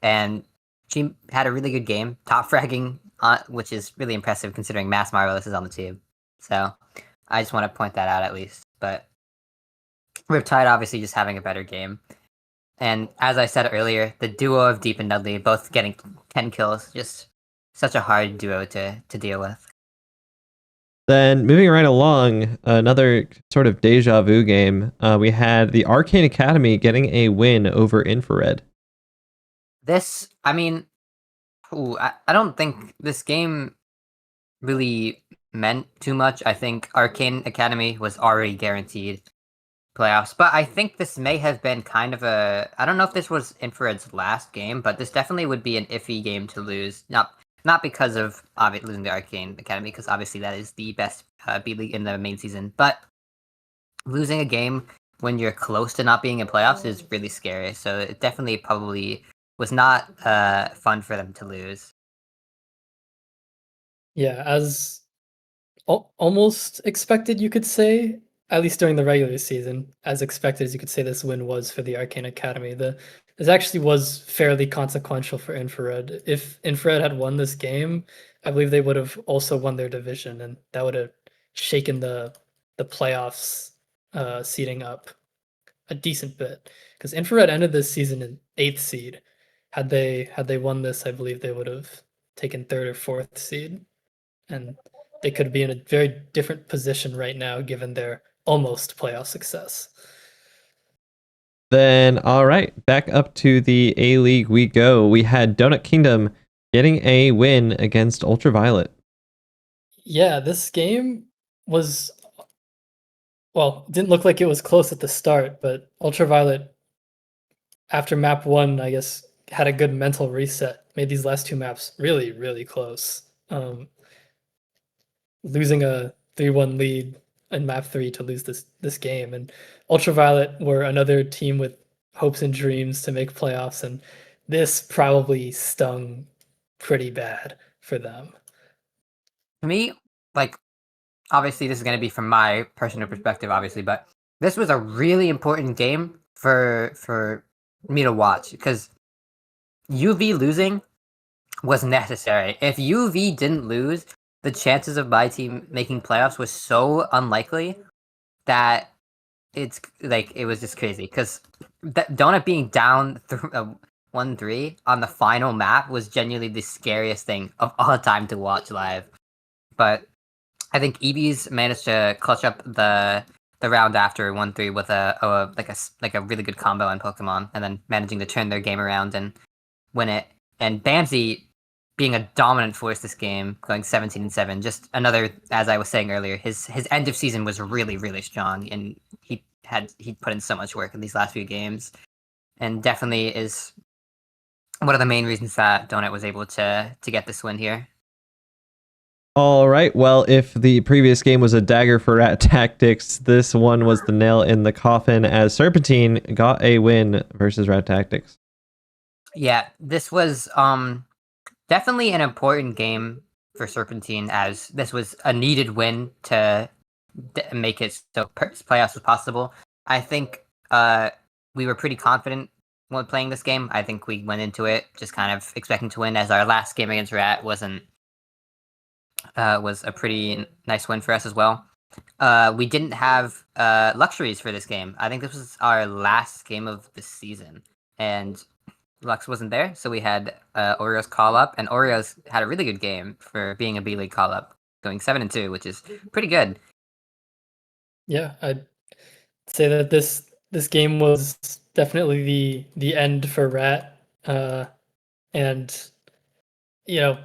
and she had a really good game, top fragging, which is really impressive considering Mass Marvelous is on the team. So I just want to point that out at least. But Riptide obviously just having a better game. And as I said earlier, the duo of Deep and Dudley both getting 10 kills, just such a hard duo to deal with. Then moving right along, another sort of deja vu game. We had the Arcane Academy getting a win over Infrared. This, I mean, I don't think this game really meant too much. I think Arcane Academy was already guaranteed playoffs, but I think this may have been kind of I don't know if this was Infrared's last game, but this definitely would be an iffy game to lose. Not because of losing the Arcane Academy, because obviously that is the best B League in the main season, but losing a game when you're close to not being in playoffs is really scary. So it definitely probably was not fun for them to lose. Yeah, as almost expected, you could say. at least during the regular season, as expected, as you could say this win was for the Arcane Academy. This actually was fairly consequential for Infrared. If Infrared had won this game, I believe they would have also won their division, and that would have shaken the playoffs seeding up a decent bit. Because Infrared ended this season in 8th seed. Had they won this, I believe they would have taken 3rd or 4th seed, and they could be in a very different position right now given their almost playoff success. Then, all right, back up to the A League we go. We had Donut Kingdom getting a win against Ultraviolet. Yeah, this game was, well, didn't look like it was close at the start, but Ultraviolet, after map 1, I guess, had a good mental reset, made these last 2 maps really, really close. Losing a 3-1 lead in map 3 to lose this game. And Ultraviolet were another team with hopes and dreams to make playoffs, and this probably stung pretty bad for them. To me, like, obviously this is going to be from my personal perspective, obviously, but this was a really important game for me to watch because UV losing was necessary. If UV didn't lose, the chances of my team making playoffs was so unlikely that it's like it was just crazy because Donut being down 1-3 on the final map was genuinely the scariest thing of all time to watch live. But I think EBs managed to clutch up the round after 1-3 with a really good combo on Pokemon, and then managing to turn their game around and win it. And Bamsey being a dominant force this game, going 17-7. Just another, as I was saying earlier, his end of season was really, really strong, and he put in so much work in these last few games, and definitely is one of the main reasons that Donut was able to get this win here. All right. Well, if the previous game was a dagger for Rat Tactics, this one was the nail in the coffin as Serpentine got a win versus Rat Tactics. Yeah, this was definitely an important game for Serpentine, as this was a needed win to make it so playoffs was possible. I think we were pretty confident when playing this game. I think we went into it just kind of expecting to win, as our last game against Rat was a pretty nice win for us as well. We didn't have luxuries for this game. I think this was our last game of the season, and Lux wasn't there, so we had Oreo's call up, and Oreo's had a really good game for being a B League call up, going 7-2, which is pretty good. Yeah, I'd say that this game was definitely the end for Rat, and you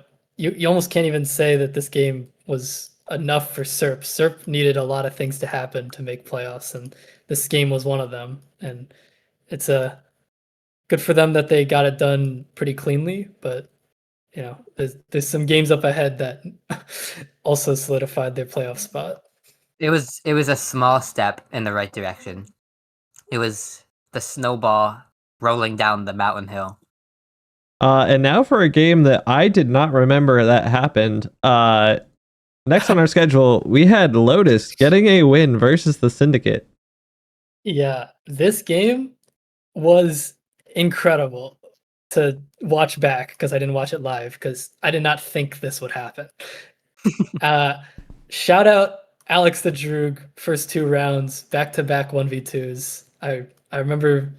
almost can't even say that this game was enough for Serp. Serp needed a lot of things to happen to make playoffs, and this game was one of them. And it's good for them that they got it done pretty cleanly, but there's some games up ahead that also solidified their playoff spot. It was a small step in the right direction. It was the snowball rolling down the mountain hill. And now for a game that I did not remember that happened. Next on our schedule, we had Lotus getting a win versus the Syndicate. Yeah, this game was incredible to watch back because I didn't watch it live because I did not think this would happen. Shout out Alex the Droog, first 2 rounds, back-to-back 1v2s. I remember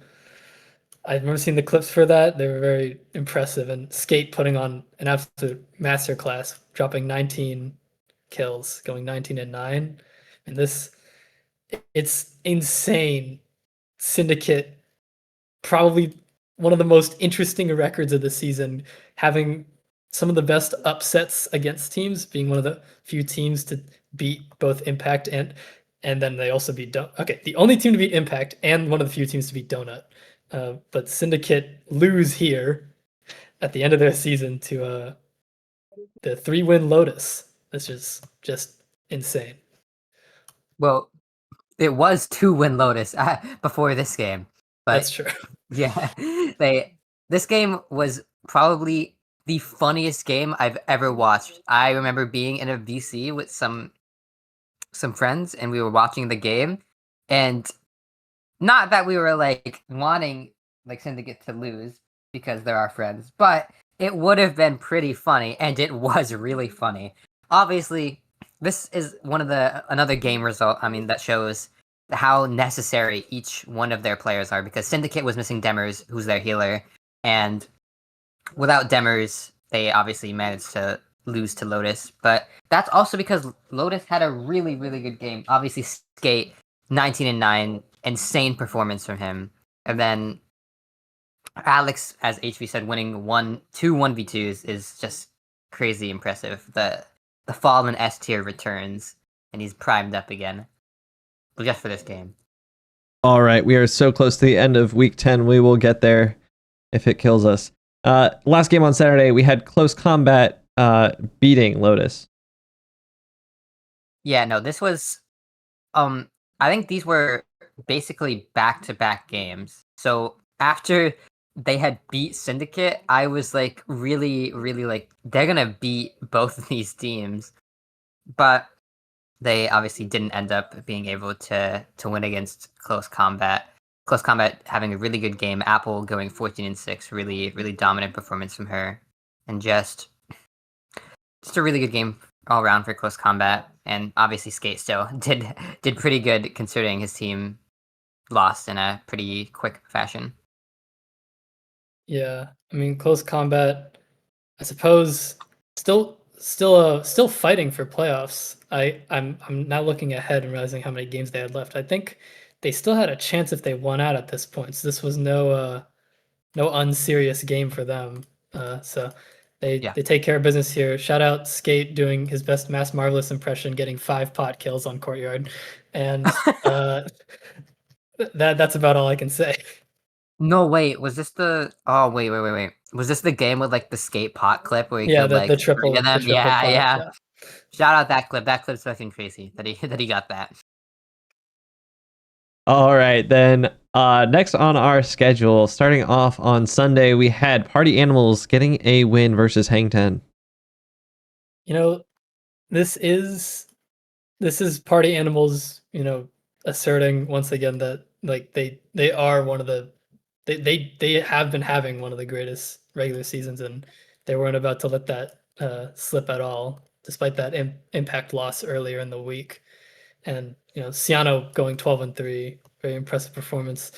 seeing the clips for that. They were very impressive, and Skate putting on an absolute masterclass, dropping 19 kills, going 19-9. And it's insane. Syndicate, probably one of the most interesting records of the season, having some of the best upsets against teams, being one of the few teams to beat both Impact and then they also beat the only team to beat Impact and one of the few teams to beat Donut. But Syndicate lose here at the end of their season to the 3-win Lotus. This is just insane. Well, it was 2-win Lotus before this game. But that's true. Yeah, this game was probably the funniest game I've ever watched. I remember being in a VC with some some friends, and we were watching the game, and not that we were like wanting like Syndicate to lose because they're our friends, but it would have been pretty funny, and it was really funny. Obviously, this is another game result. I mean, that shows how necessary each one of their players are, because Syndicate was missing Demers, who's their healer, and without Demers, they obviously managed to lose to Lotus. But that's also because Lotus had a really, really good game. Obviously, Skate 19-9, insane performance from him, and then Alex, as HV said, winning 2 1v2s is just crazy impressive. The fallen S tier returns, and he's primed up again, but just for this game. All right, we are so close to the end of week 10. We will get there if it kills us. Last game on Saturday, we had Close Combat beating Lotus. Yeah, no, this was I think these were basically back-to-back games. So after they had beat Syndicate, I was like really, really like, they're gonna beat both of these teams. But they obviously didn't end up being able to win against Close Combat. Close Combat having a really good game. Apple going 14-6, really, really dominant performance from her, and just a really good game all around for Close Combat. And obviously Skate still did pretty good considering his team lost in a pretty quick fashion. Yeah, I mean, Close Combat, I suppose, still fighting for playoffs. I'm now looking ahead and realizing how many games they had left. I think they still had a chance if they won out at this point. So this was no unserious game for them. So they take care of business here. Shout out Skate doing his best Mass Marvelous impression, getting 5 pot kills on Courtyard, and that's about all I can say. No, wait, was this the... Oh, wait. Was this the game with, like, the Skate pot clip where he killed, like, the triple, 3 of them? the triple pot, Yeah. Shout out that clip. That clip's fucking crazy that he got that. All right, then next on our schedule, starting off on Sunday, we had Party Animals getting a win versus Hang Ten. You know, this is Party Animals, asserting once again that like they are one of the they have been having one of the greatest regular seasons, and they weren't about to let that slip at all, despite that impact loss earlier in the week. And Ciano going 12-3, very impressive performance.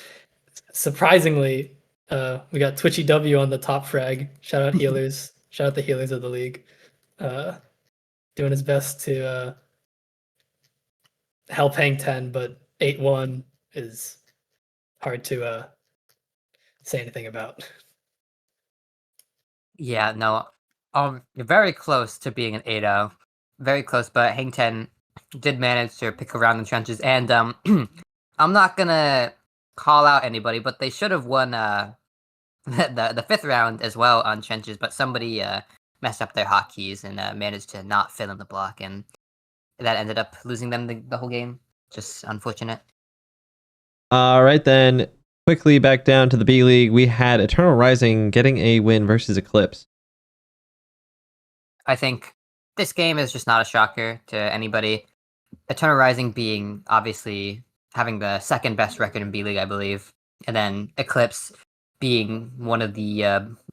Surprisingly, we got Twitchy W on the top frag. Shout out healers. Shout out the healers of the league. Doing his best to help Hang 10, but 8-1 is hard to say anything about. Yeah, no. Very close to being an 8-0. Very close, but Hang 10 did manage to pick around the trenches, and I'm not gonna call out anybody, but they should have won the 5th round as well on trenches, but somebody messed up their hotkeys and managed to not fill in the block, and that ended up losing them the whole game. Just unfortunate. All right, then quickly back down to the B League, we had Eternal Rising getting a win versus Eclipse. I think this game is just not a shocker to anybody. Eternal Rising being obviously having the 2nd best record in B League, I believe, and then Eclipse being one of the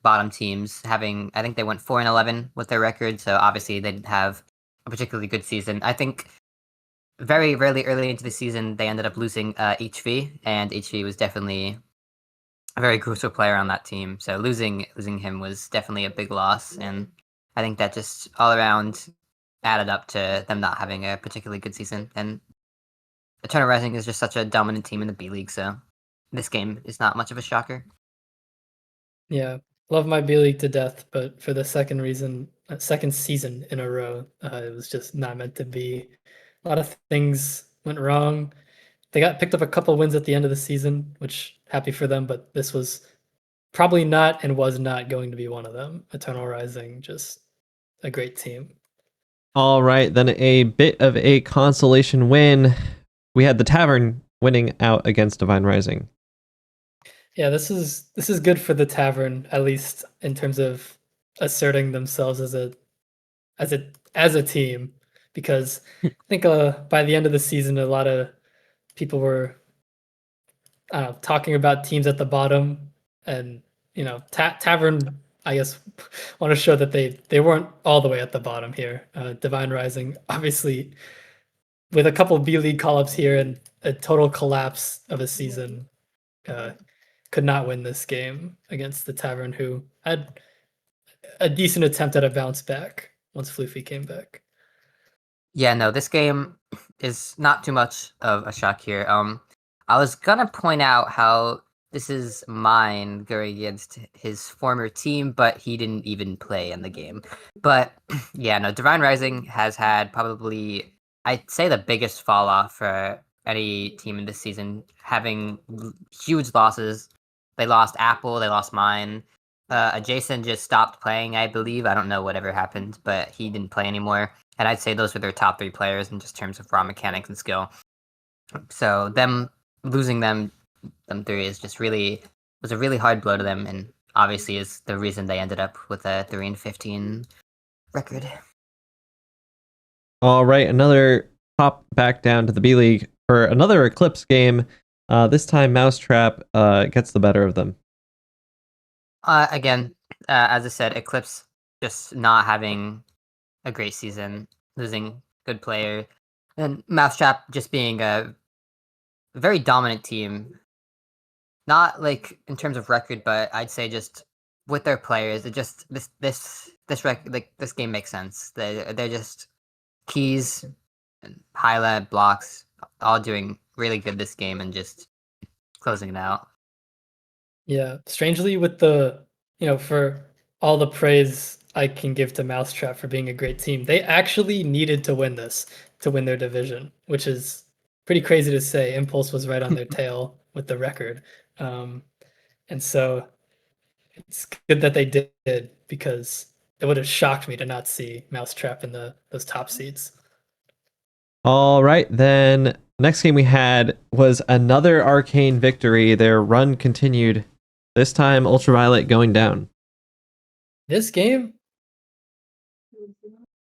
bottom teams, having, I think they went 4-11 with their record, so obviously they didn't have a particularly good season. I think very early into the season they ended up losing HV, and HV was definitely a very crucial player on that team. So losing him was definitely a big loss, and I think that just all around added up to them not having a particularly good season. And Eternal Rising is just such a dominant team in the B League, so this game is not much of a shocker. Yeah, love my B League to death, but for the second season in a row, it was just not meant to be. A lot of things went wrong. They got picked up a couple wins at the end of the season, which happy for them, but this was probably not and was not going to be one of them. Eternal Rising, just a great team. All right, then a bit of a consolation win. We had the Tavern winning out against Divine Rising. Yeah, this is good for the Tavern, at least in terms of asserting themselves as a team. because I think by the end of the season, a lot of people were talking about teams at the bottom, and Tavern, I guess, want to show that they weren't all the way at the bottom here. Divine Rising, obviously, with a couple B League call-ups here and a total collapse of a season, could not win this game against the Tavern, who had a decent attempt at a bounce back once Floofy came back. Yeah, no, this game is not too much of a shock here. I was gonna point out how this is mine going against his former team, but he didn't even play in the game. But yeah, no, Divine Rising has had probably, I'd say, the biggest fall off for any team in this season, having huge losses. They lost Apple, they lost mine. Jason just stopped playing, I believe. I don't know whatever happened, but he didn't play anymore. And I'd say those were their top 3 players in just terms of raw mechanics and skill. So them losing them 3 is just was a really hard blow to them, and obviously is the reason they ended up with a 3-15 record. All right, another hop back down to the B League for another Eclipse game. This time Mousetrap gets the better of them. Again, as I said, Eclipse just not having a great season, losing good player, and Mousetrap just being a very dominant team. Not like in terms of record, but I'd say just with their players, it just this game makes sense. They're just keys and highlight blocks all doing really good this game and just closing it out. Yeah, strangely with the, for all the praise I can give to Mousetrap for being a great team, they actually needed to win this to win their division, which is pretty crazy to say. Impulse was right on their tail with the record. And so it's good that they did, because it would have shocked me to not see Mousetrap in those top seeds. All right, then next game we had was another Arcane victory. Their run continued. This time, Ultraviolet going down. This game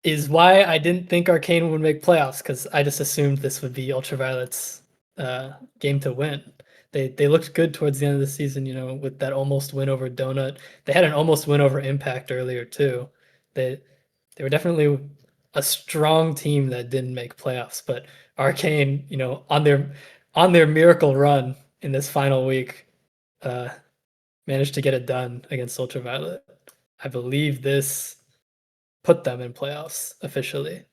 is why I didn't think Arcane would make playoffs, because I just assumed this would be Ultraviolet's game to win. They looked good towards the end of the season, with that almost win over Donut. They had an almost win over Impact earlier too. They were definitely a strong team that didn't make playoffs, but Arcane, on their miracle run in this final week, managed to get it done against Ultraviolet. I believe this put them in playoffs officially.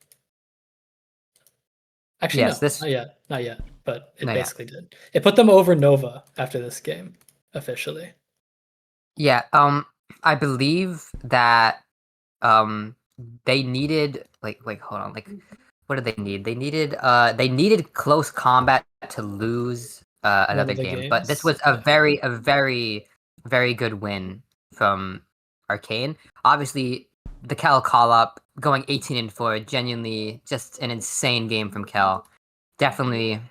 Actually, Yes, no, not yet, but it Not yet. basically did. It put them over Nova after this game, officially. Yeah, I believe that they needed hold on, what did they need? They needed close combat to lose another game, but this was a very very good win from Arcane. Obviously, the Kel call up going 18-4, genuinely just an insane game from Kel. Definitely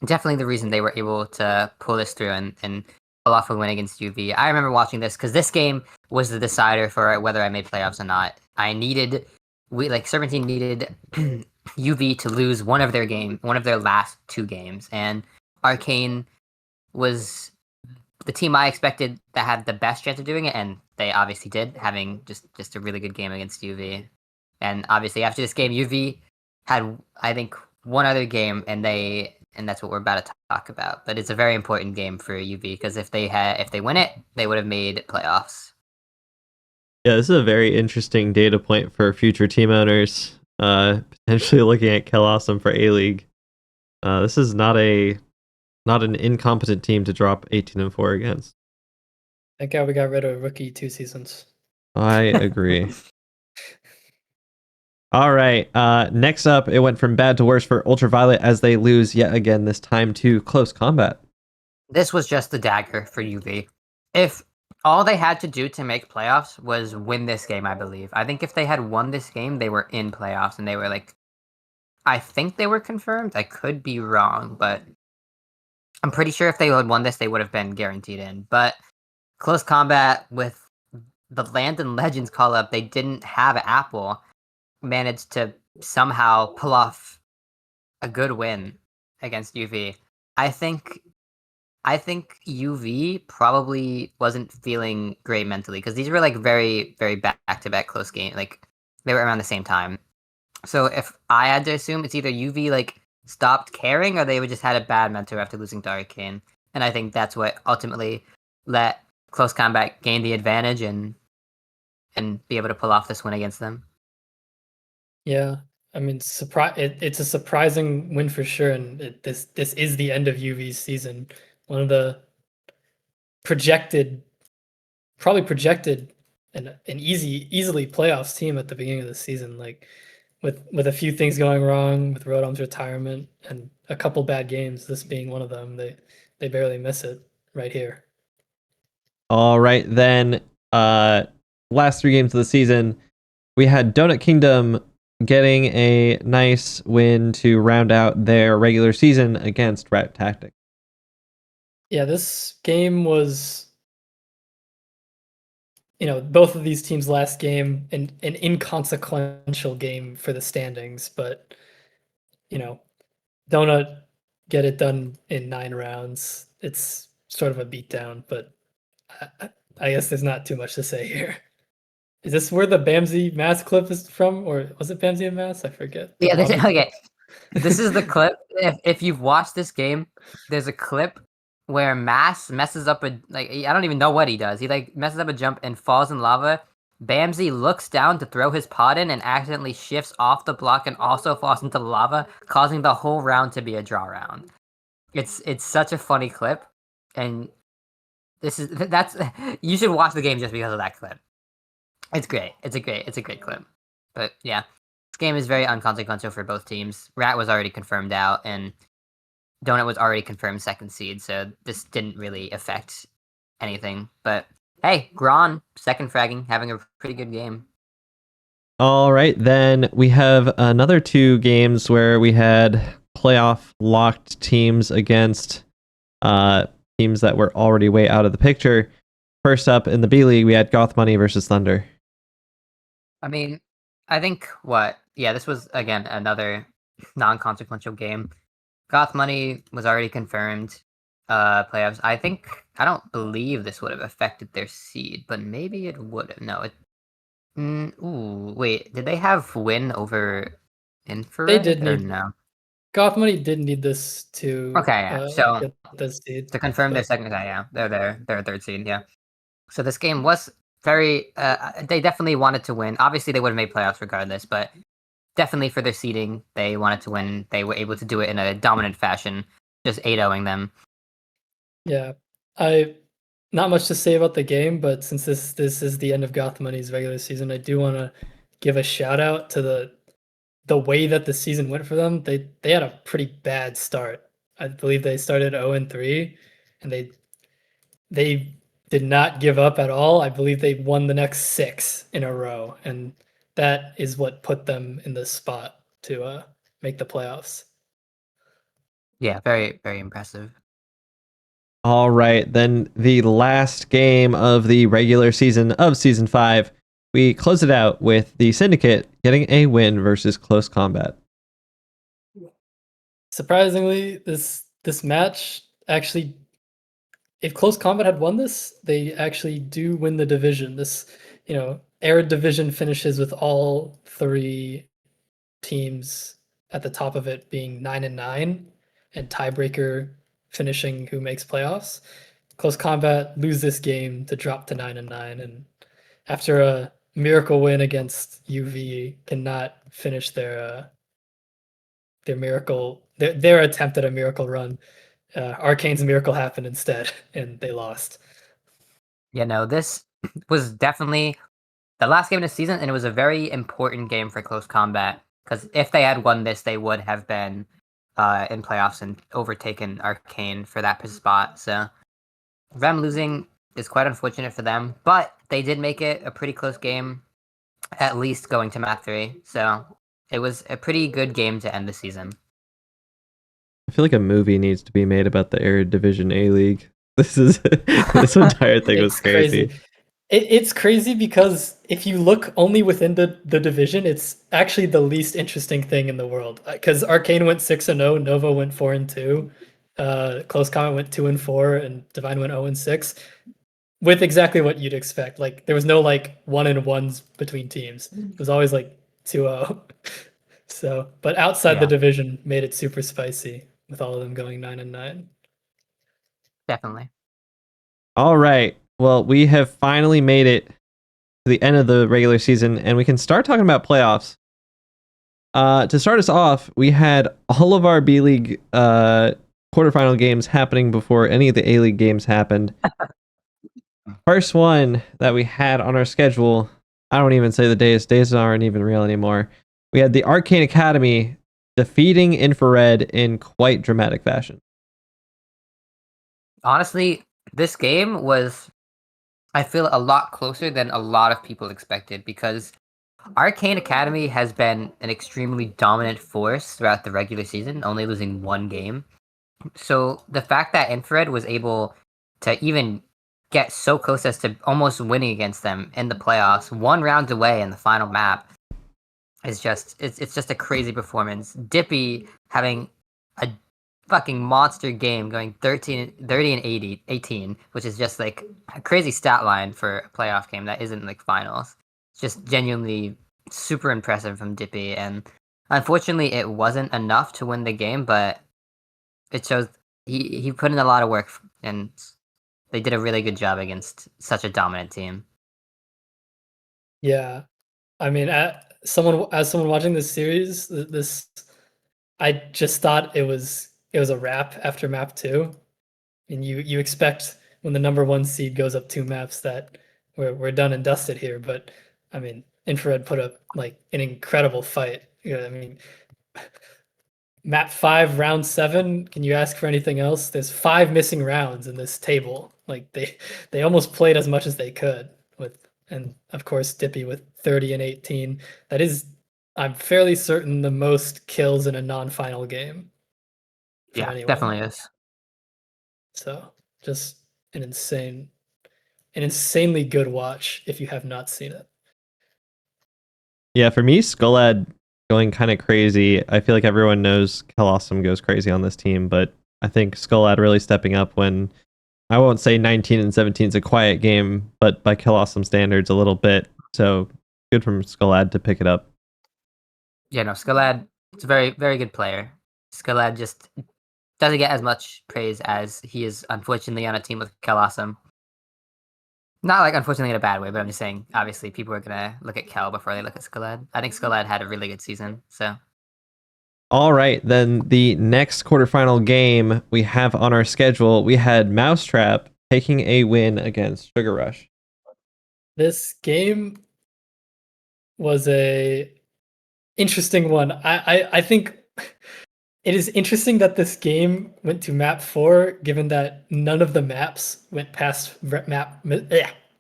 the reason they were able to pull this through and pull off a win against UV. I remember watching this because this game was the decider for whether I made playoffs or not. Serpentine needed UV to lose one of their last 2 games, and Arcane was the team I expected that had the best chance of doing it, and they obviously did, having just a really good game against UV. And obviously after this game, UV had, I think, one other game, and that's what we're about to talk about. But it's a very important game for UV, because if they win it, they would have made playoffs. Yeah, this is a very interesting data point for future team owners. Potentially looking at Kel Awesome for A League. This is not an incompetent team to drop 18-4 against. Thank God we got rid of Rookie 2 seasons. I agree. All right. Next up, it went from bad to worse for Ultraviolet as they lose yet again, this time to close combat. This was just the dagger for UV. If all they had to do to make playoffs was win this game, I believe. I think if they had won this game, they were in playoffs, and they were I think they were confirmed. I could be wrong, but I'm pretty sure if they had won this, they would have been guaranteed in. But close combat with the Land and Legends call up, they didn't have Apple, managed to somehow pull off a good win against UV. I think UV probably wasn't feeling great mentally because these were like very, very back-to-back close game. Like they were around the same time. So if I had to assume, it's either UV like stopped caring or they would just had a bad mentor after losing to Arcane. And I think that's what ultimately let Close Combat gain the advantage and be able to pull off this win against them. Yeah, I mean, it's a surprising win for sure, and this is the end of UV's season. One of the probably projected an easily playoffs team at the beginning of the season. Like with a few things going wrong with Rodom's retirement and a couple bad games, this being one of them, they barely miss it right here. All right, then last 3 games of the season, we had Donut Kingdom getting a nice win to round out their regular season against Rat Tactics. Yeah, this game was, both of these teams' last game, an inconsequential game for the standings, but Donut get it done in 9 rounds. It's sort of a beatdown, but I guess there's not too much to say here. Is this where the Bamsey Mass clip is from, or was it Bamsey and Mass? I forget. Yeah, okay. This is the clip. If you've watched this game, there's a clip where Mass messes up I don't even know what he does. He like messes up a jump and falls in lava. Bamsey looks down to throw his pot in and accidentally shifts off the block and also falls into the lava, causing the whole round to be a draw round. It's such a funny clip, and that's you should watch the game just because of that clip. It's great. It's a great clip. But yeah, this game is very unconsequential for both teams. Rat was already confirmed out, and Donut was already confirmed second seed, so this didn't really affect anything. But hey, Gron, second fragging, having a pretty good game. All right, then we have another 2 games where we had playoff locked teams against teams that were already way out of the picture. First up in the B League, we had Goth Money versus Thunder. I mean, I think this was again another non-consequential game. Goth Money was already confirmed playoffs. I don't believe this would have affected their seed, but maybe it would have. No, wait, did they have win over Infrared? They did or need no. Goth Money did need this to so get the seed, to confirm their second. Yeah, they're there. They're third seed. Yeah. So this game was very. They definitely wanted to win. Obviously, they would have made playoffs regardless, but definitely for their seeding, they wanted to win. They were able to do it in a dominant fashion, just 8-0ing them. Yeah, not much to say about the game, but since this is the end of Goth Money's regular season, I do want to give a shout out to the way that the season went for them. They had a pretty bad start. I believe they started 0-3, and they did not give up at all. I believe they won the next 6 in a row, and that is what put them in the spot to make the playoffs. Yeah, very, very impressive. All right, then the last game of the regular season of Season 5, we close it out with the Syndicate getting a win versus Close Combat. Surprisingly, this match actually, if Close Combat had won this, they actually do win the division. This, Arid division finishes with all 3 teams at the top of it being 9-9, and tiebreaker finishing who makes playoffs. Close Combat lose this game to drop to 9-9, and after a miracle win against UV, cannot finish their miracle, their attempt at a miracle run. Arcane's miracle happened instead, and they lost. Yeah, no, this was definitely the last game of the season, and it was a very important game for Close Combat, because if they had won this, they would have been in playoffs and overtaken Arcane for that spot. So them losing is quite unfortunate for them, but they did make it a pretty close game, at least going to Map 3. So it was a pretty good game to end the season. I feel like a movie needs to be made about the Arid Division A League. This entire thing was crazy. It's crazy because if you look only within the division, it's actually the least interesting thing in the world. Because Arcane went 6-0, Nova went 4-2, Close Comment went 2-4, and Divine went 0-6, with exactly what you'd expect. Like there was no like 1-1s between teams. It was always like 2-0. So, but outside the Yeah, division made it super spicy with all of them going 9-9. definitely. All right. Well, we have finally made it to the end of the regular season, and we can start talking about playoffs. To start us off, we had all of our B League quarterfinal games happening before any of the A League games happened. First one that we had on our schedule, I don't even say the days. Days aren't even real anymore. We had the Arcane Academy defeating Infrared in quite dramatic fashion. Honestly, this game was, I feel, a lot closer than a lot of people expected because Arcane Academy has been an extremely dominant force throughout the regular season, only losing one game. So the fact that Infrared was able to even get so close as to almost winning against them in the playoffs, one round away in the final map, is just it's just a crazy performance. Dippy having a fucking monster game, going 30 and 18, which is just like a crazy stat line for a playoff game that isn't like finals. It's just genuinely super impressive from Dippy, and unfortunately it wasn't enough to win the game, but it shows he put in a lot of work, and they did a really good job against such a dominant team. Yeah, I mean, as someone watching this series, this I just thought it was a wrap after map 2. And you expect when the number 1 seed goes up 2 maps that we're done and dusted here, but I mean, Infrared put up like an incredible fight. I mean, map 5 round 7, can you ask for anything else? There's 5 missing rounds in this table. Like they almost played as much as they could with, and of course Dippy with 30 and 18. That is, I'm fairly certain, the most kills in a non-final game from Yeah, anyone. definitely is. So just an insanely good watch if you have not seen it. Yeah, for me, Skullad going kind of crazy. I feel like everyone knows Colosseum goes crazy on this team, but I think Skullad really stepping up when I won't say 19 and 17 is a quiet game, but by Colosseum standards, a little bit. So good from Skullad to pick it up. Yeah, no, Skalad, it's a very, very good player. Skalad just doesn't get as much praise as he is, unfortunately, on a team with Kalasam. Not like unfortunately in a bad way, but I'm just saying, obviously, people are gonna look at Kel before they look at Skalad. I think Skalad had a really good season, so. All right, then the next quarterfinal game we have on our schedule, we had Mousetrap taking a win against Sugar Rush. This game was a interesting one. I think it is interesting that this game went to map 4, given that none of the maps went past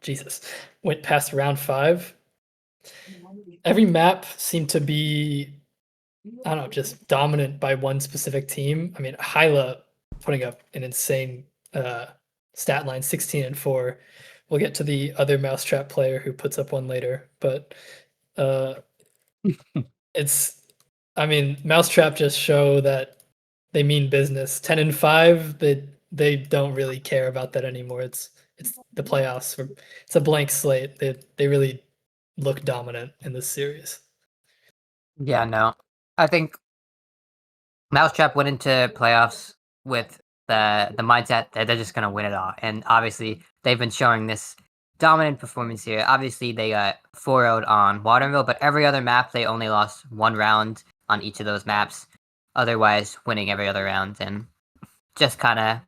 Jesus, went past round 5. Every map seemed to be, I don't know, just dominant by one specific team. I mean, Hyla putting up an insane stat line, 16 and 4. We'll get to the other Mousetrap player who puts up one later, but uh, it's, I mean, Mousetrap just show that they mean business. 10 and 5, they don't really care about that anymore. It's the playoffs. It's a blank slate. They really look dominant in this series. Yeah, no. I think Mousetrap went into playoffs with the mindset that they're just gonna win it all. And obviously they've been showing this dominant performance here. Obviously they got 4-0'd on Waterville, but every other map they only lost one round on each of those maps. Otherwise winning every other round and just kinda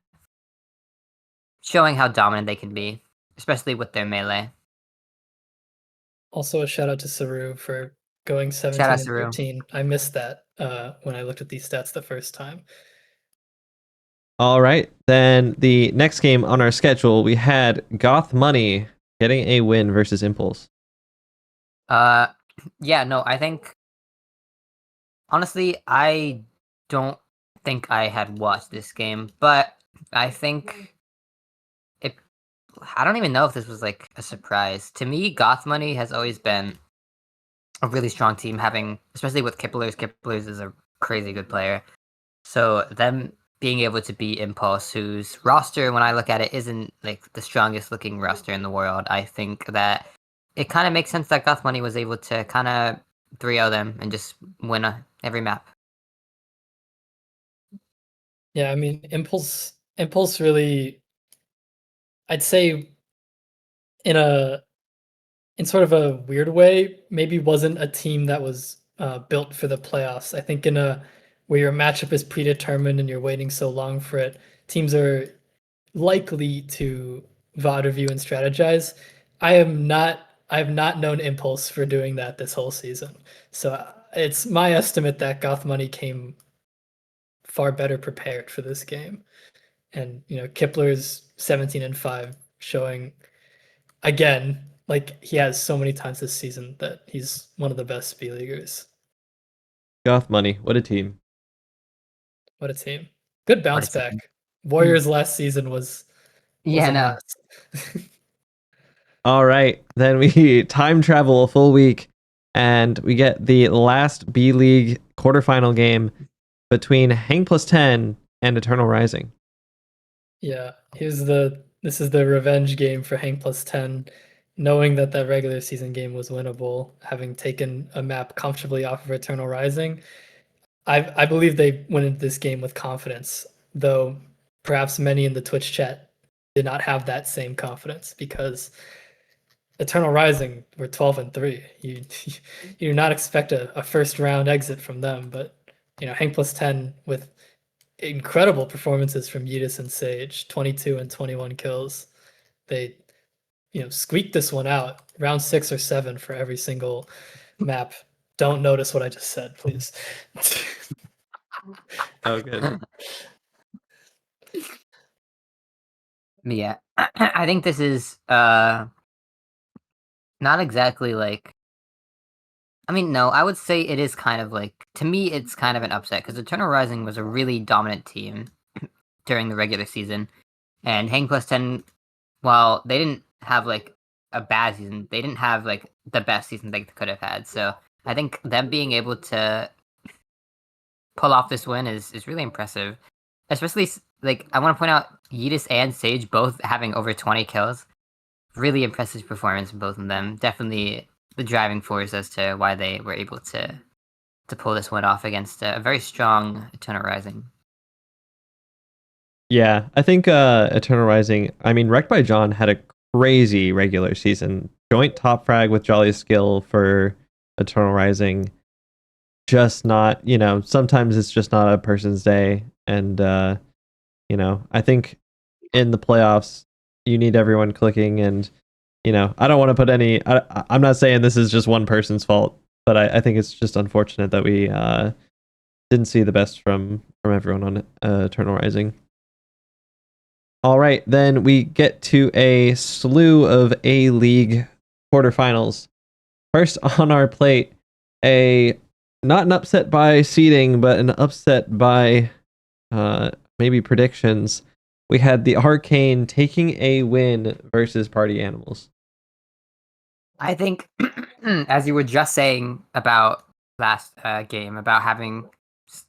showing how dominant they can be, especially with their melee. Also, a shout out to Saru for going Shout 17 out and Saru. 13. I missed that when I looked at these stats the first time. All right, then the next game on our schedule, we had Goth Money getting a win versus Impulse. Yeah, no, I think honestly, I don't think I had watched this game, but I think it I don't even know if this was like a surprise. To me, Goth Money has always been a really strong team, having especially with Kipplers. Kipplers is a crazy good player. So them being able to beat Impulse, whose roster, when I look at it, isn't like the strongest looking roster in the world, I think that it kind of makes sense that Goth Money was able to kind of 3-0 them and just win every map. Yeah, I mean, Impulse really, I'd say, in sort of a weird way, maybe wasn't a team that was built for the playoffs. I think in a where your matchup is predetermined and you're waiting so long for it, teams are likely to VOD review and strategize. I have not known Impulse for doing that this whole season. So it's my estimate that Goth Money came far better prepared for this game. And Kipler's 17-5, showing again, like he has so many times this season, that he's one of the best speed leaguers. Goth Money, what a team. What a team. Good bounce back. Warriors last season was Yeah, a no. mess. All right, then we time travel a full week, and we get the last B League quarterfinal game between Hang Plus 10 and Eternal Rising. Yeah, this is the revenge game for Hang Plus 10, knowing that that regular season game was winnable, having taken a map comfortably off of Eternal Rising. I believe they went into this game with confidence, though perhaps many in the Twitch chat did not have that same confidence, because Eternal Rising were 12-3. You do not expect a first round exit from them, but Hang Plus 10 with incredible performances from Yeetus and Sage, 22 and 21 kills. They squeaked this one out, round 6 or 7 for every single map. Don't notice what I just said, please. Oh, good. Yeah, I think this is not exactly like. I mean, no, I would say it is kind of like, to me, it's kind of an upset because Eternal Rising was a really dominant team during the regular season, and Hang Plus 10, while they didn't have like a bad season, they didn't have like the best season they could have had. So I think them being able to pull off this win is really impressive. Especially, like, I want to point out Yeetus and Sage both having over 20 kills. Really impressive performance from both of them. Definitely the driving force as to why they were able to pull this one off against a very strong Eternal Rising. Yeah, I think Eternal Rising, I mean, Wrecked by John had a crazy regular season. Joint top frag with Jolly Skill for Eternal Rising. Just not, sometimes it's just not a person's day. And, I think in the playoffs, you need everyone clicking. And, I don't want to put I'm not saying this is just one person's fault, but I think it's just unfortunate that we didn't see the best from everyone on Eternal Rising. All right, then we get to a slew of A-League quarterfinals. First on our plate, not an upset by seeding, but an upset by maybe predictions. We had the Arcane taking a win versus Party Animals. I think, as you were just saying about last game, about having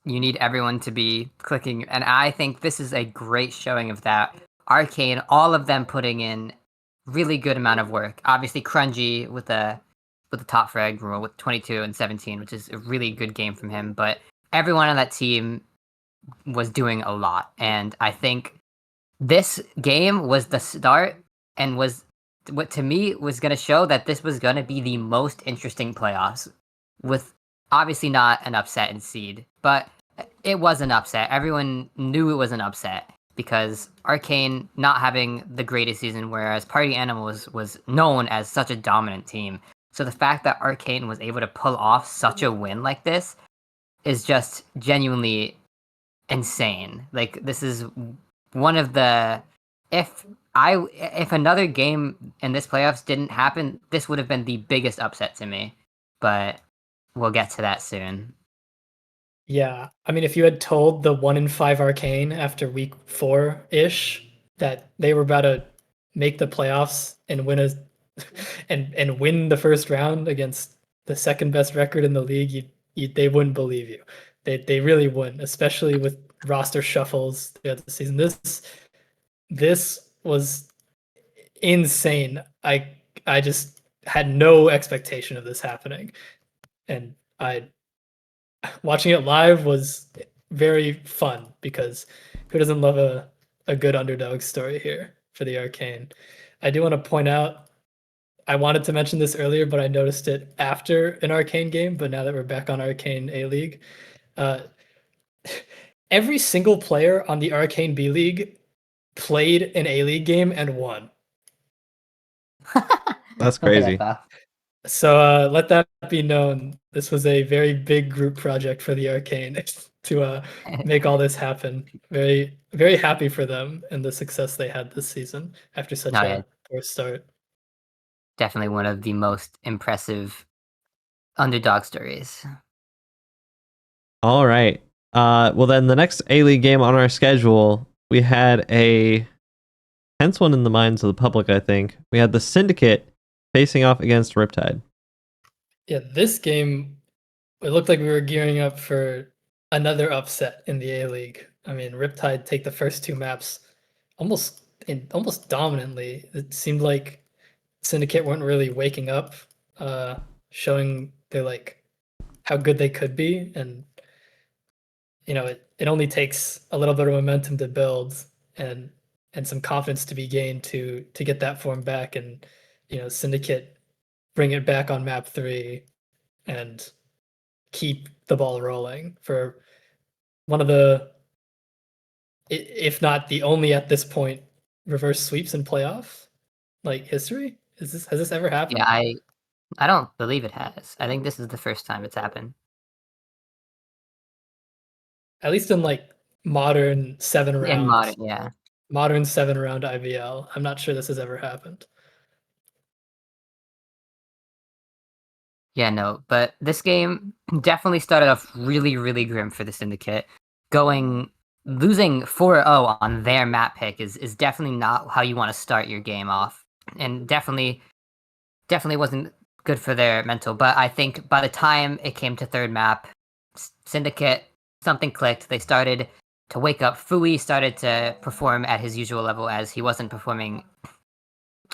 you need everyone to be clicking, and I think this is a great showing of that. Arcane, all of them putting in really good amount of work. Obviously, Crungy with the top frag rule with 22 and 17, which is a really good game from him. But everyone on that team was doing a lot, and I think this game was the start and was what to me was going to show that this was going to be the most interesting playoffs, with obviously not an upset in seed, but it was an upset. Everyone knew it was an upset because Arcane not having the greatest season, whereas Party Animals was known as such a dominant team. So the fact that Arcane was able to pull off such a win like this is just genuinely insane. Like, this is one of the if another game in this playoffs didn't happen, this would have been the biggest upset to me. But we'll get to that soon. Yeah, I mean, if you had told the 1-5 Arcane after week 4-ish that they were about to make the playoffs and win and win the first round against the second best record in the league, they wouldn't believe you. They really wouldn't, especially with roster shuffles throughout the season. This was insane. I just had no expectation of this happening, and watching it live was very fun because who doesn't love a good underdog story here for the Arcane? I do want to point out, I wanted to mention this earlier, but I noticed it after an Arcane game. But now that we're back on Arcane A League, every single player on the Arcane B League played an A League game and won. That's crazy. So let that be known. This was a very big group project for the Arcane to make all this happen. Very, very happy for them and the success they had this season after such a poor start. Definitely one of the most impressive underdog stories. All right. Well, then the next A-League game on our schedule, we had a tense one in the minds of the public, I think. We had the Syndicate facing off against Riptide. Yeah, this game, it looked like we were gearing up for another upset in the A-League. I mean, Riptide take the first two maps almost dominantly. It seemed like Syndicate weren't really waking up, showing their how good they could be, and it only takes a little bit of momentum to build and some confidence to be gained to get that form back, and Syndicate bring it back on map 3 and keep the ball rolling for one of the, if not the only at this point, reverse sweeps in playoff history. Has this ever happened? Yeah, I don't believe it has. I think this is the first time it's happened. At least in modern 7 rounds. In modern, yeah. Modern 7-round IBL. I'm not sure this has ever happened. Yeah, no, but this game definitely started off really, really grim for the Syndicate. Losing 4-0 on their map pick is definitely not how you want to start your game off, and definitely wasn't good for their mental. But I think by the time it came to third map, Syndicate, something clicked. They started to wake up. Fui started to perform at his usual level, as he wasn't performing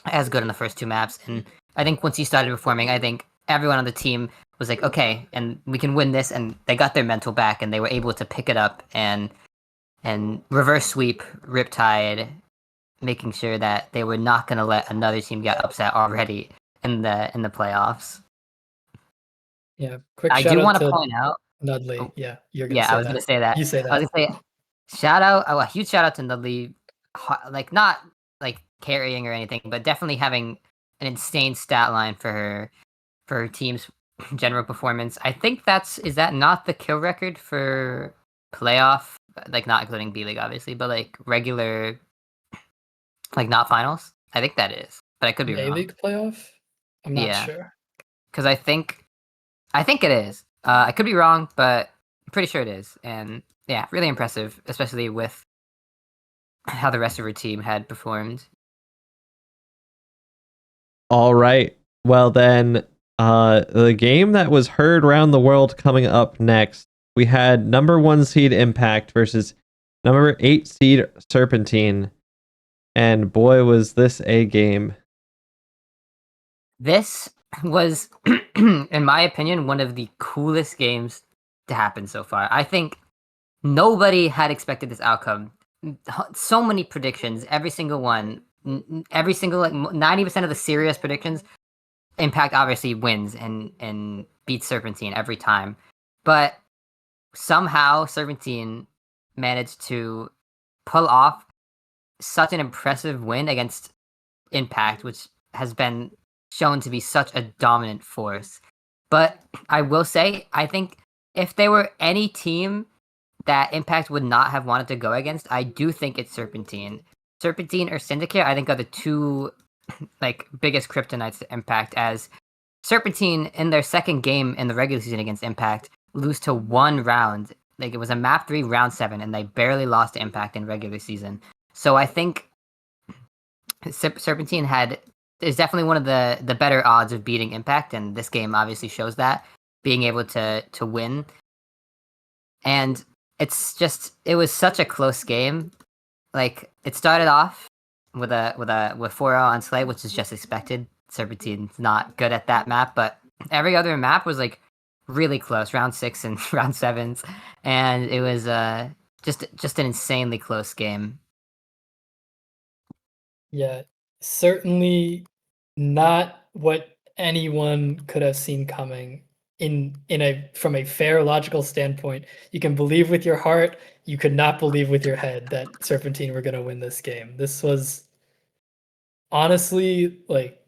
as good in the first two maps. And I think once he started performing, I think everyone on the team was like, okay, and we can win this. And they got their mental back, and they were able to pick it up and reverse sweep Riptide, making sure that they were not going to let another team get upset already in the playoffs. Yeah, quick I do want to point out Nudley. Oh, yeah, you're gonna. Yeah, I was going to say that. You say that. I was going to say a huge shout out to Nudley, not carrying or anything, but definitely having an insane stat line for her team's general performance. I think is that not the kill record for playoff, not including B League obviously, but regular, not finals? I think that is, but I could be wrong. A-League playoff? I'm not sure. Because I think it is. I could be wrong, but I'm pretty sure it is. And yeah, really impressive, especially with how the rest of her team had performed. All right. Well, then, the game that was heard around the world coming up next, we had number 1 seed Impact versus number 8 seed Serpentine. And boy, was this a game. This was, in my opinion, one of the coolest games to happen so far. I think nobody had expected this outcome. So many predictions, every single one, every single 90% of the serious predictions, Impact obviously wins and beats Serpentine every time. But somehow Serpentine managed to pull off such an impressive win against Impact, which has been shown to be such a dominant force. But I will say, I think if there were any team that Impact would not have wanted to go against, I do think it's Serpentine. Serpentine or Syndicate, I think, are the two biggest kryptonites to Impact, as Serpentine in their second game in the regular season against Impact lose to one round. It was a map 3 round 7, and they barely lost to Impact in regular season. So I think Serpentine is definitely one of the better odds of beating Impact, and this game obviously shows that, being able to win. And it was such a close game. Like, it started off with 4-0 on Slay, which is just expected. Serpentine's not good at that map, but every other map was like really close, round 6 and round 7s, and it was just an insanely close game. Yeah, certainly not what anyone could have seen coming from a fair logical standpoint. You can believe with your heart, you could not believe with your head that Serpentine were going to win this game. This was honestly like,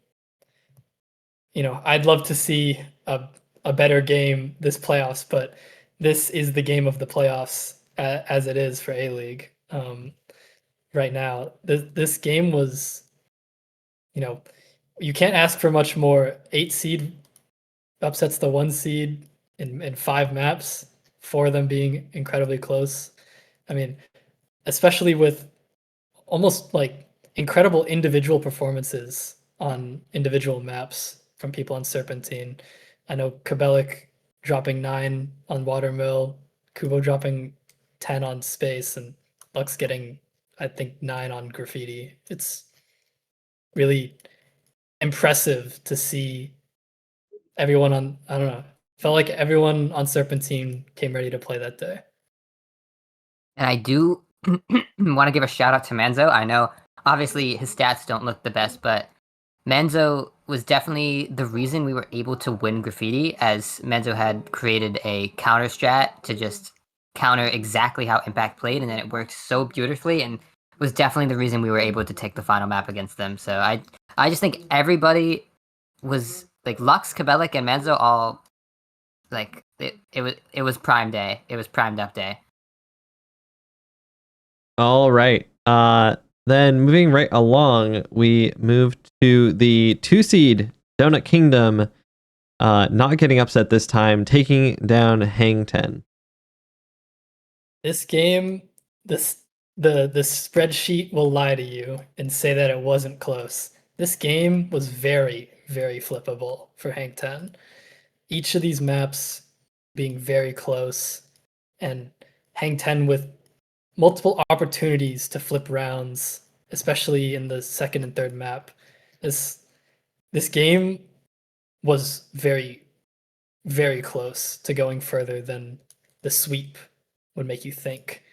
I'd love to see a better game this playoffs, but this is the game of the playoffs as it is for A-League right now. This game was, you can't ask for much more. 8 seed upsets the 1 seed in 5 maps, 4 of them being incredibly close. I mean, especially with almost like incredible individual performances on individual maps from people on Serpentine. I know Kabelik dropping 9 on Watermill, Kubo dropping 10 on Space, and Lux getting, I think, 9 on Graffiti. It's really impressive to see everyone on, I don't know, felt like everyone on Serpentine came ready to play that day. And I do want to give a shout out to Manzo. I know obviously his stats don't look the best, but Manzo was definitely the reason we were able to win Graffiti, as Manzo had created a counter strat to just counter exactly how Impact played, and then it worked so beautifully, and was definitely the reason we were able to take the final map against them. So I just think everybody was like Lux, Kabelik, and Manzo all like it was prime day. It was primed up day. All right. Then moving right along, we moved to the 2 seed Donut Kingdom, not getting upset this time, taking down Hang 10. This game, the spreadsheet will lie to you and say that it wasn't close. This game was very, very flippable for Hang 10. Each of these maps being very close, and Hang 10 with multiple opportunities to flip rounds, especially in the second and third map. This game was very, very close to going further than the sweep would make you think.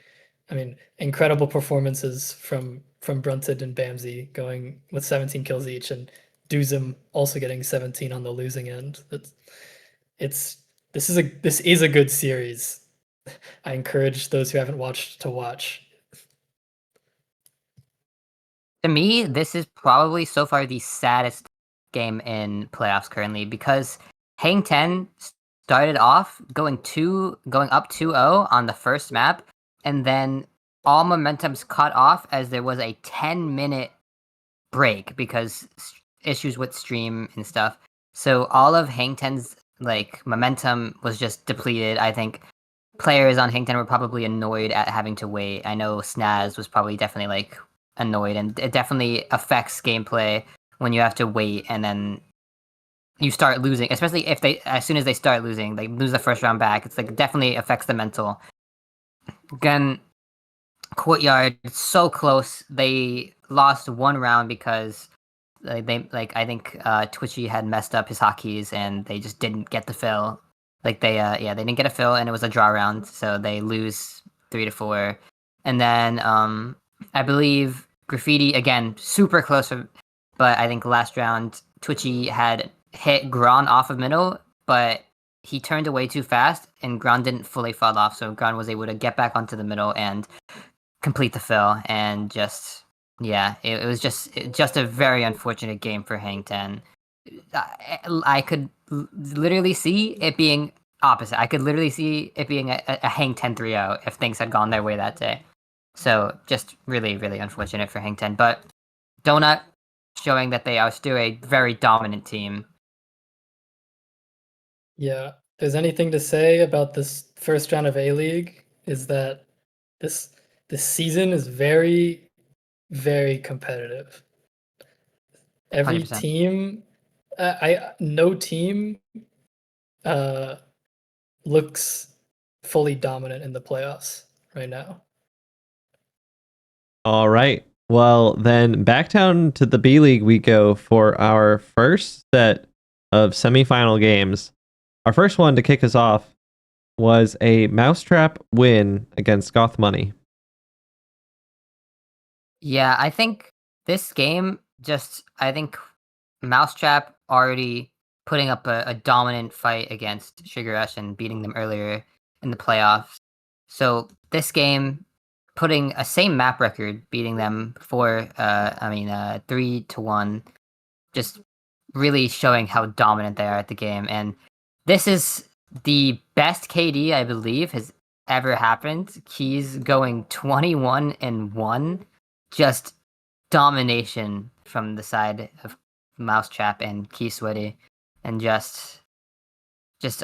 I mean, incredible performances from Brunted and Bamsey going with 17 kills each, and Duzum also getting 17 on the losing end. This is a good series. I encourage those who haven't watched to watch. To me, this is probably so far the saddest game in playoffs currently, because Hang 10 started off going up 2-0 on the first map, and then all momentum's cut off as there was a 10-minute break because issues with stream and stuff. So all of Hang 10's like momentum was just depleted. I think players on Hang 10 were probably annoyed at having to wait. I know Snaz was probably definitely like annoyed, and it definitely affects gameplay when you have to wait and then you start losing, especially if as soon as they start losing, they lose the first round back. It's like definitely affects the mental. Again, Courtyard, so close. They lost 1 round because I think Twitchy had messed up his hotkeys and they just didn't get the fill. Like they didn't get a fill, and it was a draw round, so they lose 3-4. And then I believe Graffiti, again, super close, but I think last round Twitchy had hit Gron off of middle, but he turned away too fast, and Gron didn't fully fall off, so Gron was able to get back onto the middle and complete the fill, and just, yeah, it was just a very unfortunate game for Hang 10. I could literally see it being opposite. I could literally see it being a Hang 10 3-0 if things had gone their way that day. So just really, really unfortunate for Hang 10. But Donut showing that they are still a very dominant team. Yeah. If there's anything to say about this first round of A-League, is that this season is very, very competitive. every 100%. team, no team looks fully dominant in the playoffs right now. All right. Well, then back down to the B League we go for our first set of semifinal games. Our first one to kick us off was a Mousetrap win against Goth Money. Yeah, I think this game I think Mousetrap already putting up a dominant fight against Sugar Rush and beating them earlier in the playoffs. So this game, putting a same map record, beating them 3-1, just really showing how dominant they are at the game. And this is the best KD I believe has ever happened. Keys going 21-1, just domination from the side of Mousetrap and Key Sweaty, and just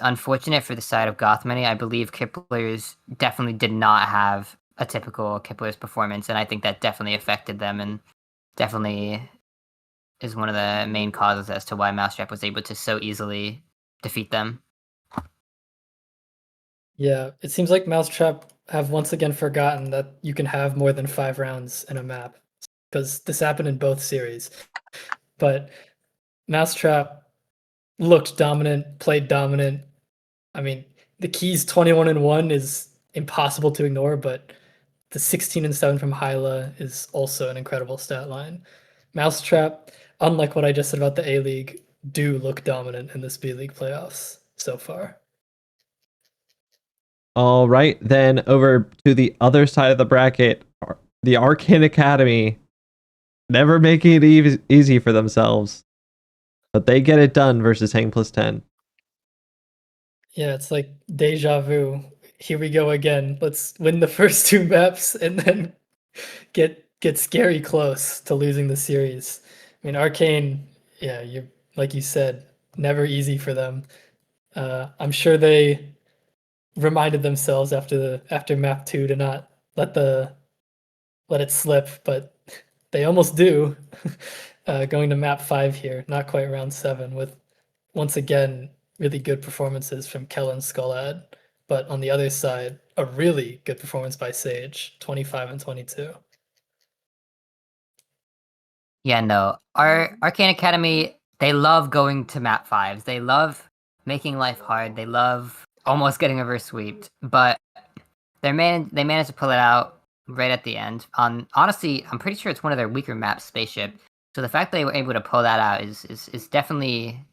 unfortunate for the side of Gothmany. I believe Kipler's definitely did not have a typical Kipler's performance, and I think that definitely affected them, and definitely is one of the main causes as to why Mousetrap was able to so easily defeat them. Yeah, it seems like Mousetrap have once again forgotten that you can have more than 5 rounds in a map, because this happened in both series. But Mousetrap looked dominant, played dominant. I mean, the Keys 21-1 is impossible to ignore, but the 16-7 from Hyla is also an incredible stat line. Mousetrap, unlike what I just said about the A-League, do look dominant in this B-League playoffs so far. All right, then over to the other side of the bracket, the Arcane Academy, never making it easy for themselves, but they get it done versus Hang Plus 10. Yeah, it's like deja vu. Here we go again. Let's win the first 2 maps and then get scary close to losing the series. I mean, Arcane, yeah, you like you said, never easy for them. I'm sure they reminded themselves after map 2 to not let it slip, but they almost do. Going to map 5 here, not quite round 7, with once again really good performances from Kel and Skullad, but on the other side, a really good performance by Sage, 25 and 22. Yeah, no. Our Arcane Academy, they love going to map 5s. They love making life hard. They love almost getting reverse sweeped, but they managed to pull it out right at the end. Honestly, I'm pretty sure it's one of their weaker maps, Spaceship. So the fact they were able to pull that out is definitely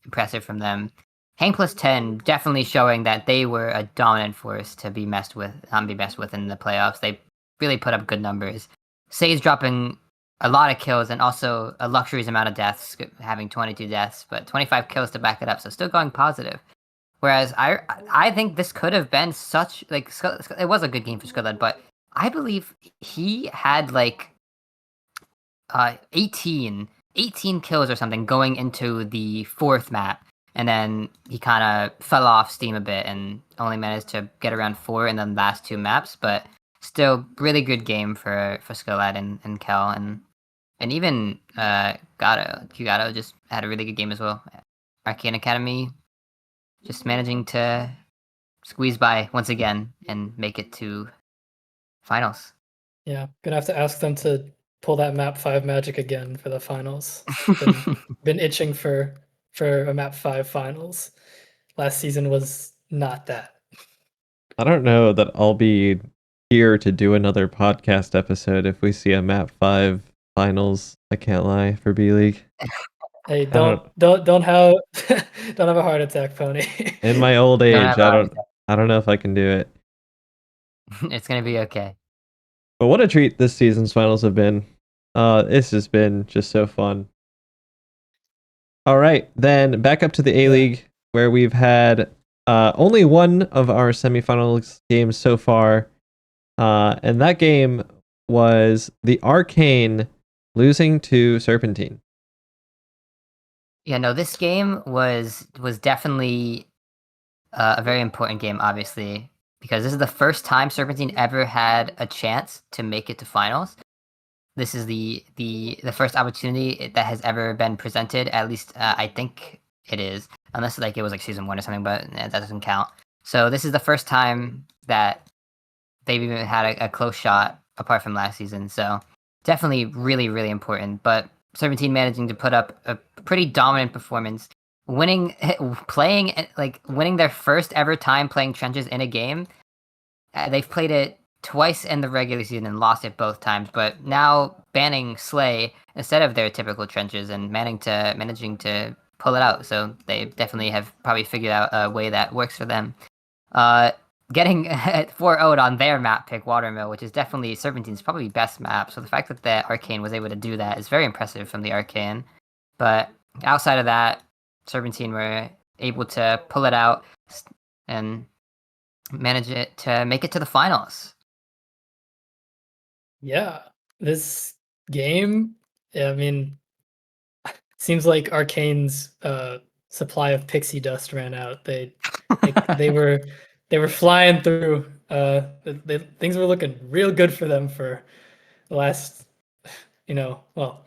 impressive from them. Hang Plus 10 definitely showing that they were a dominant force to be messed with, not be messed with in the playoffs. They really put up good numbers. Sage dropping a lot of kills and also a luxurious amount of deaths, having 22 deaths, but 25 kills to back it up, so still going positive. Whereas I think this could have been such, like, it was a good game for Skullad, but I believe he had like 18 kills or something going into the 4th map, and then he kind of fell off steam a bit and only managed to get around 4 in the last 2 maps, but still really good game for Skullad and Kel, and even Gato just had a really good game as well. Arcane Academy just managing to squeeze by once again and make it to finals. Yeah, gonna have to ask them to pull that map 5 magic again for the finals. Been itching for a map 5 finals. Last season was not that. I don't know that I'll be here to do another podcast episode if we see a map 5 finals. I can't lie, for B League. Hey, don't have a heart attack, Pony. In my old age, I don't know if I can do it. It's gonna be okay. But what a treat this season's finals have been. This has been just so fun. All right, then back up to the A League, where we've had only one of our semifinals games so far, and that game was the Arcane losing to Serpentine. Yeah, no, this game was definitely a very important game, obviously, because this is the first time Serpentine ever had a chance to make it to finals. this is the first opportunity that has ever been presented. At least I think it is, unless like it was like season 1 or something, but that doesn't count. So this is the first time that they've even had a close shot apart from last season. So definitely really, really important. But Serpentine managing to put up a pretty dominant performance, winning their first ever time playing trenches in a game. They've played it twice in the regular season and lost it both times, but now banning Slay instead of their typical trenches and managing to pull it out. So they definitely have probably figured out a way that works for them. Getting 4-0'd on their map pick, Watermill, which is definitely Serpentine's probably best map. So the fact that the Arcane was able to do that is very impressive from the Arcane. But outside of that, Serpentine were able to pull it out and manage it to make it to the finals. Yeah, this game, I mean, seems like Arcane's supply of pixie dust ran out. They were flying through. Things were looking real good for them for the last, well,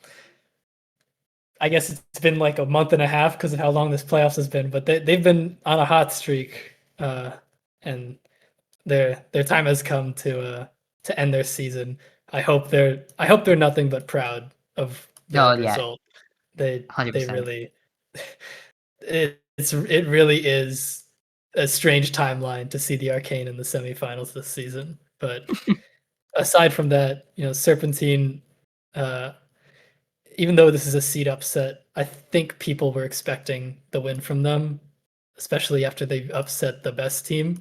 I guess it's been like a month and a half because of how long this playoffs has been. But they've been on a hot streak, and their time has come to end their season. I hope they're nothing but proud of the result. They 100%. really it really is a strange timeline to see the Arcane in the semifinals this season. But aside from that, Serpentine, even though this is a seed upset, I think people were expecting the win from them, especially after they upset the best team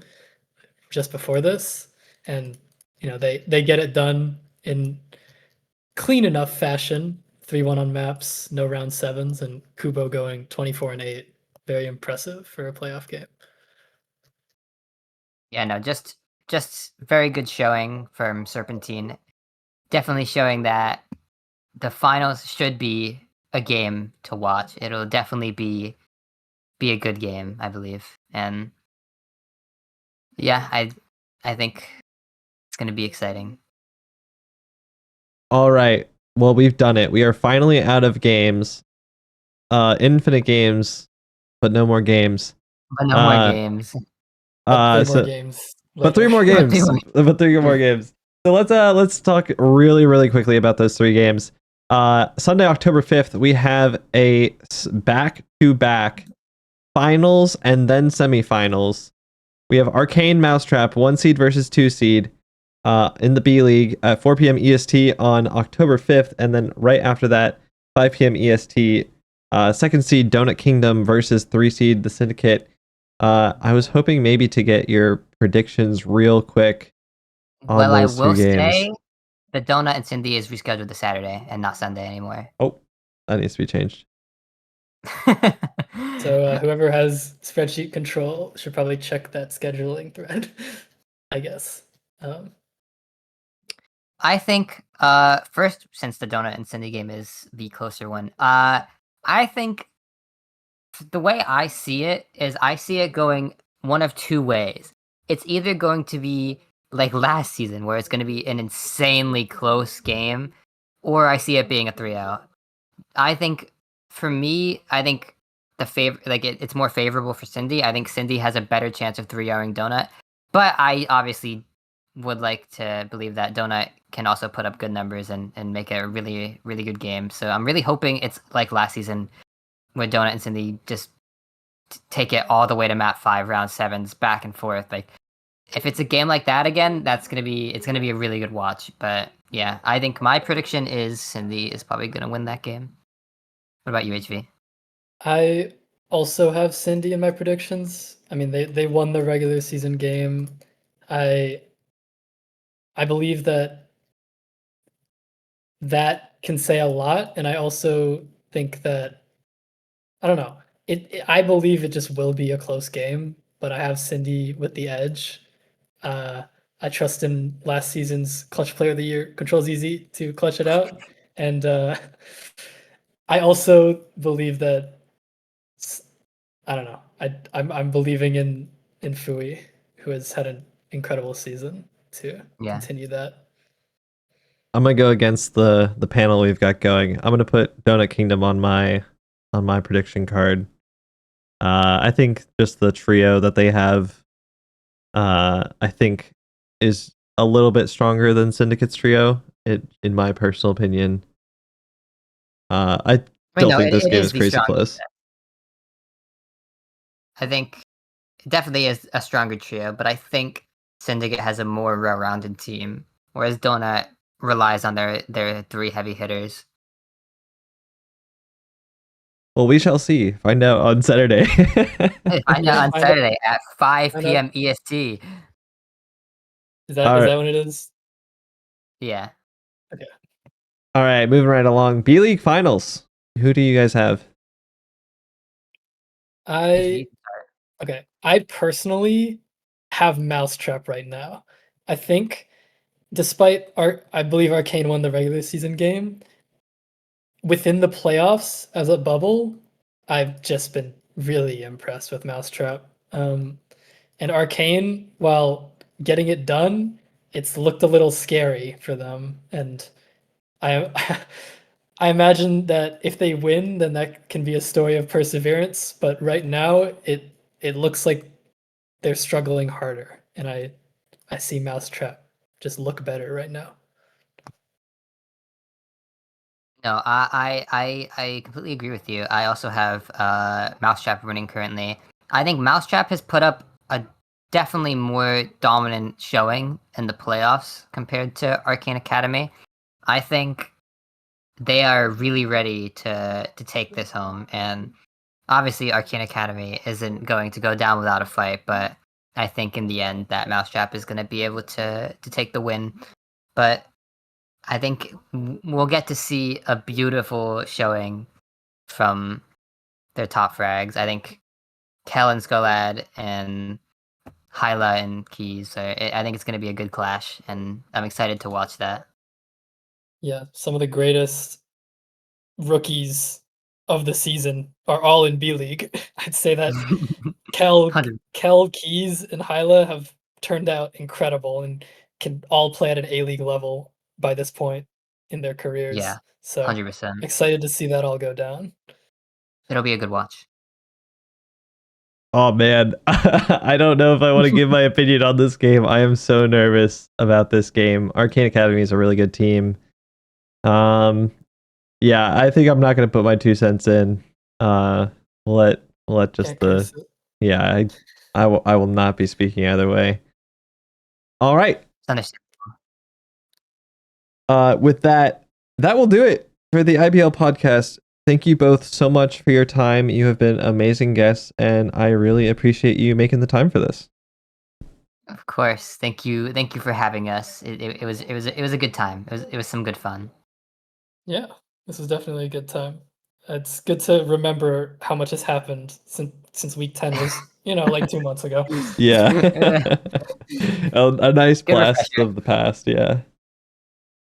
just before this. And they get it done in clean enough fashion. 3-1 on maps, no round sevens, and Kubo going 24-8. Very impressive for a playoff game. Yeah, no, just very good showing from Serpentine. Definitely showing that the finals should be a game to watch. It'll definitely be a good game, I believe. And yeah, I think it's going to be exciting. All right. Well, we've done it. We are finally out of games. Infinite games, but no more games. But no more games. But 3 more games. But 3 more games. But 3 more games. So let's talk really, really quickly about those 3 games. Sunday, October 5th, we have a back-to-back finals and then semifinals. We have Arcane Mousetrap, 1 seed versus 2 seed. In the B League at 4 p.m. EST on October 5th, and then right after that, 5 p.m. EST, 2nd seed Donut Kingdom versus 3 seed the Syndicate. I was hoping maybe to get your predictions real quick on well, those I will 2 games. say the Donut and Cindy is rescheduled to Saturday and not Sunday anymore. Oh, that needs to be changed. So whoever has spreadsheet control should probably check that scheduling thread, I guess. I think first, since the Donut and Cindy game is the closer one, I think the way I see it is I see it going one of 2 ways. It's either going to be like last season where it's going to be an insanely close game, or I see it being a 3-0. I think for me, I think it's more favorable for Cindy. I think Cindy has a better chance of 3-0ing Donut, but I obviously would like to believe that Donut can also put up good numbers and make it a really, really good game. So I'm really hoping it's like last season where Donut and Cindy just take it all the way to map 5, round 7s, back and forth. Like, if it's a game like that again, it's gonna be a really good watch. But yeah, I think my prediction is Cindy is probably gonna win that game. What about you, HV? I also have Cindy in my predictions. I mean, they won the regular season game. I believe that can say a lot, and I also think that I don't know. I believe it just will be a close game, but I have Cindy with the edge. I trust in last season's Clutch Player of the Year, Controls Easy, to clutch it out, and I also believe that I don't know. I'm believing in Fui, who has had an incredible season to continue that. I'm gonna go against the panel we've got going. I'm gonna put Donut Kingdom on my prediction card. I think just the trio that they have, I think, is a little bit stronger than Syndicate's trio. In my personal opinion. I still think this game is crazy close. I think it definitely is a stronger trio, but I think Syndicate has a more well-rounded team, whereas Donut relies on their 3 heavy hitters. Well, we shall see. Find out on Saturday. Find out on Saturday at 5 p.m. EST. Is that when it is? Yeah. Okay. All right, moving right along. B-League Finals. Who do you guys have? I personally have Mousetrap right now. I think, despite I believe Arcane won the regular season game, within the playoffs as a bubble, I've just been really impressed with Mousetrap. And Arcane, while getting it done, it's looked a little scary for them. And I I imagine that if they win, then that can be a story of perseverance. But right now, it looks like they're struggling harder, and I see Mousetrap just look better right now. No, I completely agree with you. I also have Mousetrap winning currently. I think Mousetrap has put up a definitely more dominant showing in the playoffs compared to Arcane Academy. I think they are really ready to take this home, and obviously Arcane Academy isn't going to go down without a fight, but I think in the end that Mousetrap is going to be able to take the win. But I think we'll get to see a beautiful showing from their top frags. I think Kel and Skolad and Hyla and Keys. I think it's going to be a good clash, and I'm excited to watch that. Yeah, some of the greatest rookies of the season are all in B League. I'd say that Kel, Keys, and Hyla have turned out incredible and can all play at an A League level by this point in their careers. Yeah, so 100%. Excited to see that all go down. It'll be a good watch. Oh man, I don't know if I want to give my opinion on this game. I am so nervous about this game. Arcane Academy is a really good team. Yeah, I think I'm not going to put my 2 cents in. We'll let just I will not be speaking either way. All right. With that will do it for the IBL podcast. Thank you both so much for your time. You have been amazing guests, and I really appreciate you making the time for this. Of course, thank you for having us. It was a good time. It was some good fun. Yeah, this was definitely a good time. It's good to remember how much has happened since week 10 was, like 2 months ago. Yeah, a nice blast of the past. Yeah.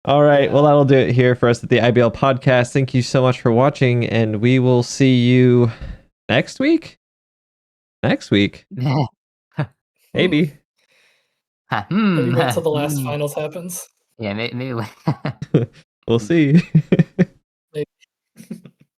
All right. Yeah. Well, that'll do it here for us at the IBL podcast. Thank you so much for watching, and we will see you next week. Maybe. Maybe wait until the last finals happens. Yeah, maybe. We'll see.